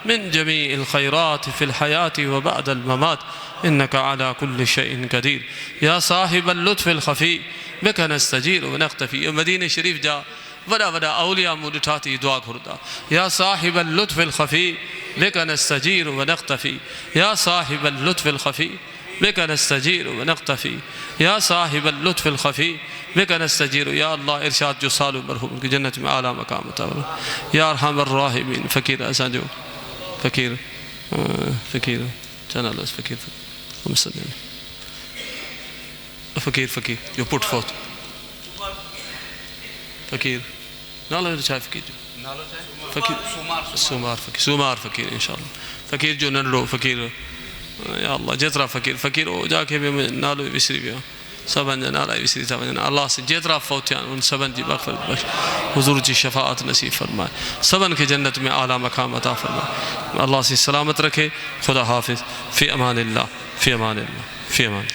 S1: मिन जमीइल खैरात फ़िल हयात व बअदल ममात इन्नका अला कुल्लि शैइन क़दीर। या साहिबल लुत्फ़िल ख़फ़ी बिका नस्तजीर व नक़्तफ़ी। मदीने शरीफ जा वॾा वॾा औलिया मूं ॾिठा थी दुआ घुरदा। या साहिबल लुत्फ़िल ख़फ़ी बिका नस्तजीर व नक़्तफ़ी, या साहिबल लुत्फ़िल ख़फ़ी बिका नस्तजीर व नक़्तफ़ी, या साहिबल लुत्फ़िल ख़फ़ी बिका नस्तजीर। या अल्लाह इरशाद जो सालू मरहूम की जन्नत में आला मकाम अता फरमा। या अरहमर राहिमीन। फ़कीर असांजो फ़कीर फ़कीर छा नालो फ़कीर फ़कीर फ़कीर जो पुट फोत फ़कीर नालो छा आहे फ़कीर जो फ़कीर सुमार फ़कीर सुमार फ़कीर इंशा अल्लाह। फ़कीर जो नंढड़ो फ़कीर या अल्लाह जेतिरा फ़कीर फ़कीर ओ जाके बि नालो विसरी वियो, सभिनि जा नाला विसरी था वञनि। अल्लाह से जेतिरा फ़ौत थिया आहिनि उन सभिनि जी मग़फ़िरत बख़्श, हुज़ूर जी शफ़ाअत नसीब फ़रमाए, सभिनि खे जन्नत में आला मक़ाम अता फ़रमाए। अल्लाह से सलामत रखे। खुदा हाफ़िज़। फ़ी अमानिल्लाह फ़ी अमानिल्लाह फ़ी अमान।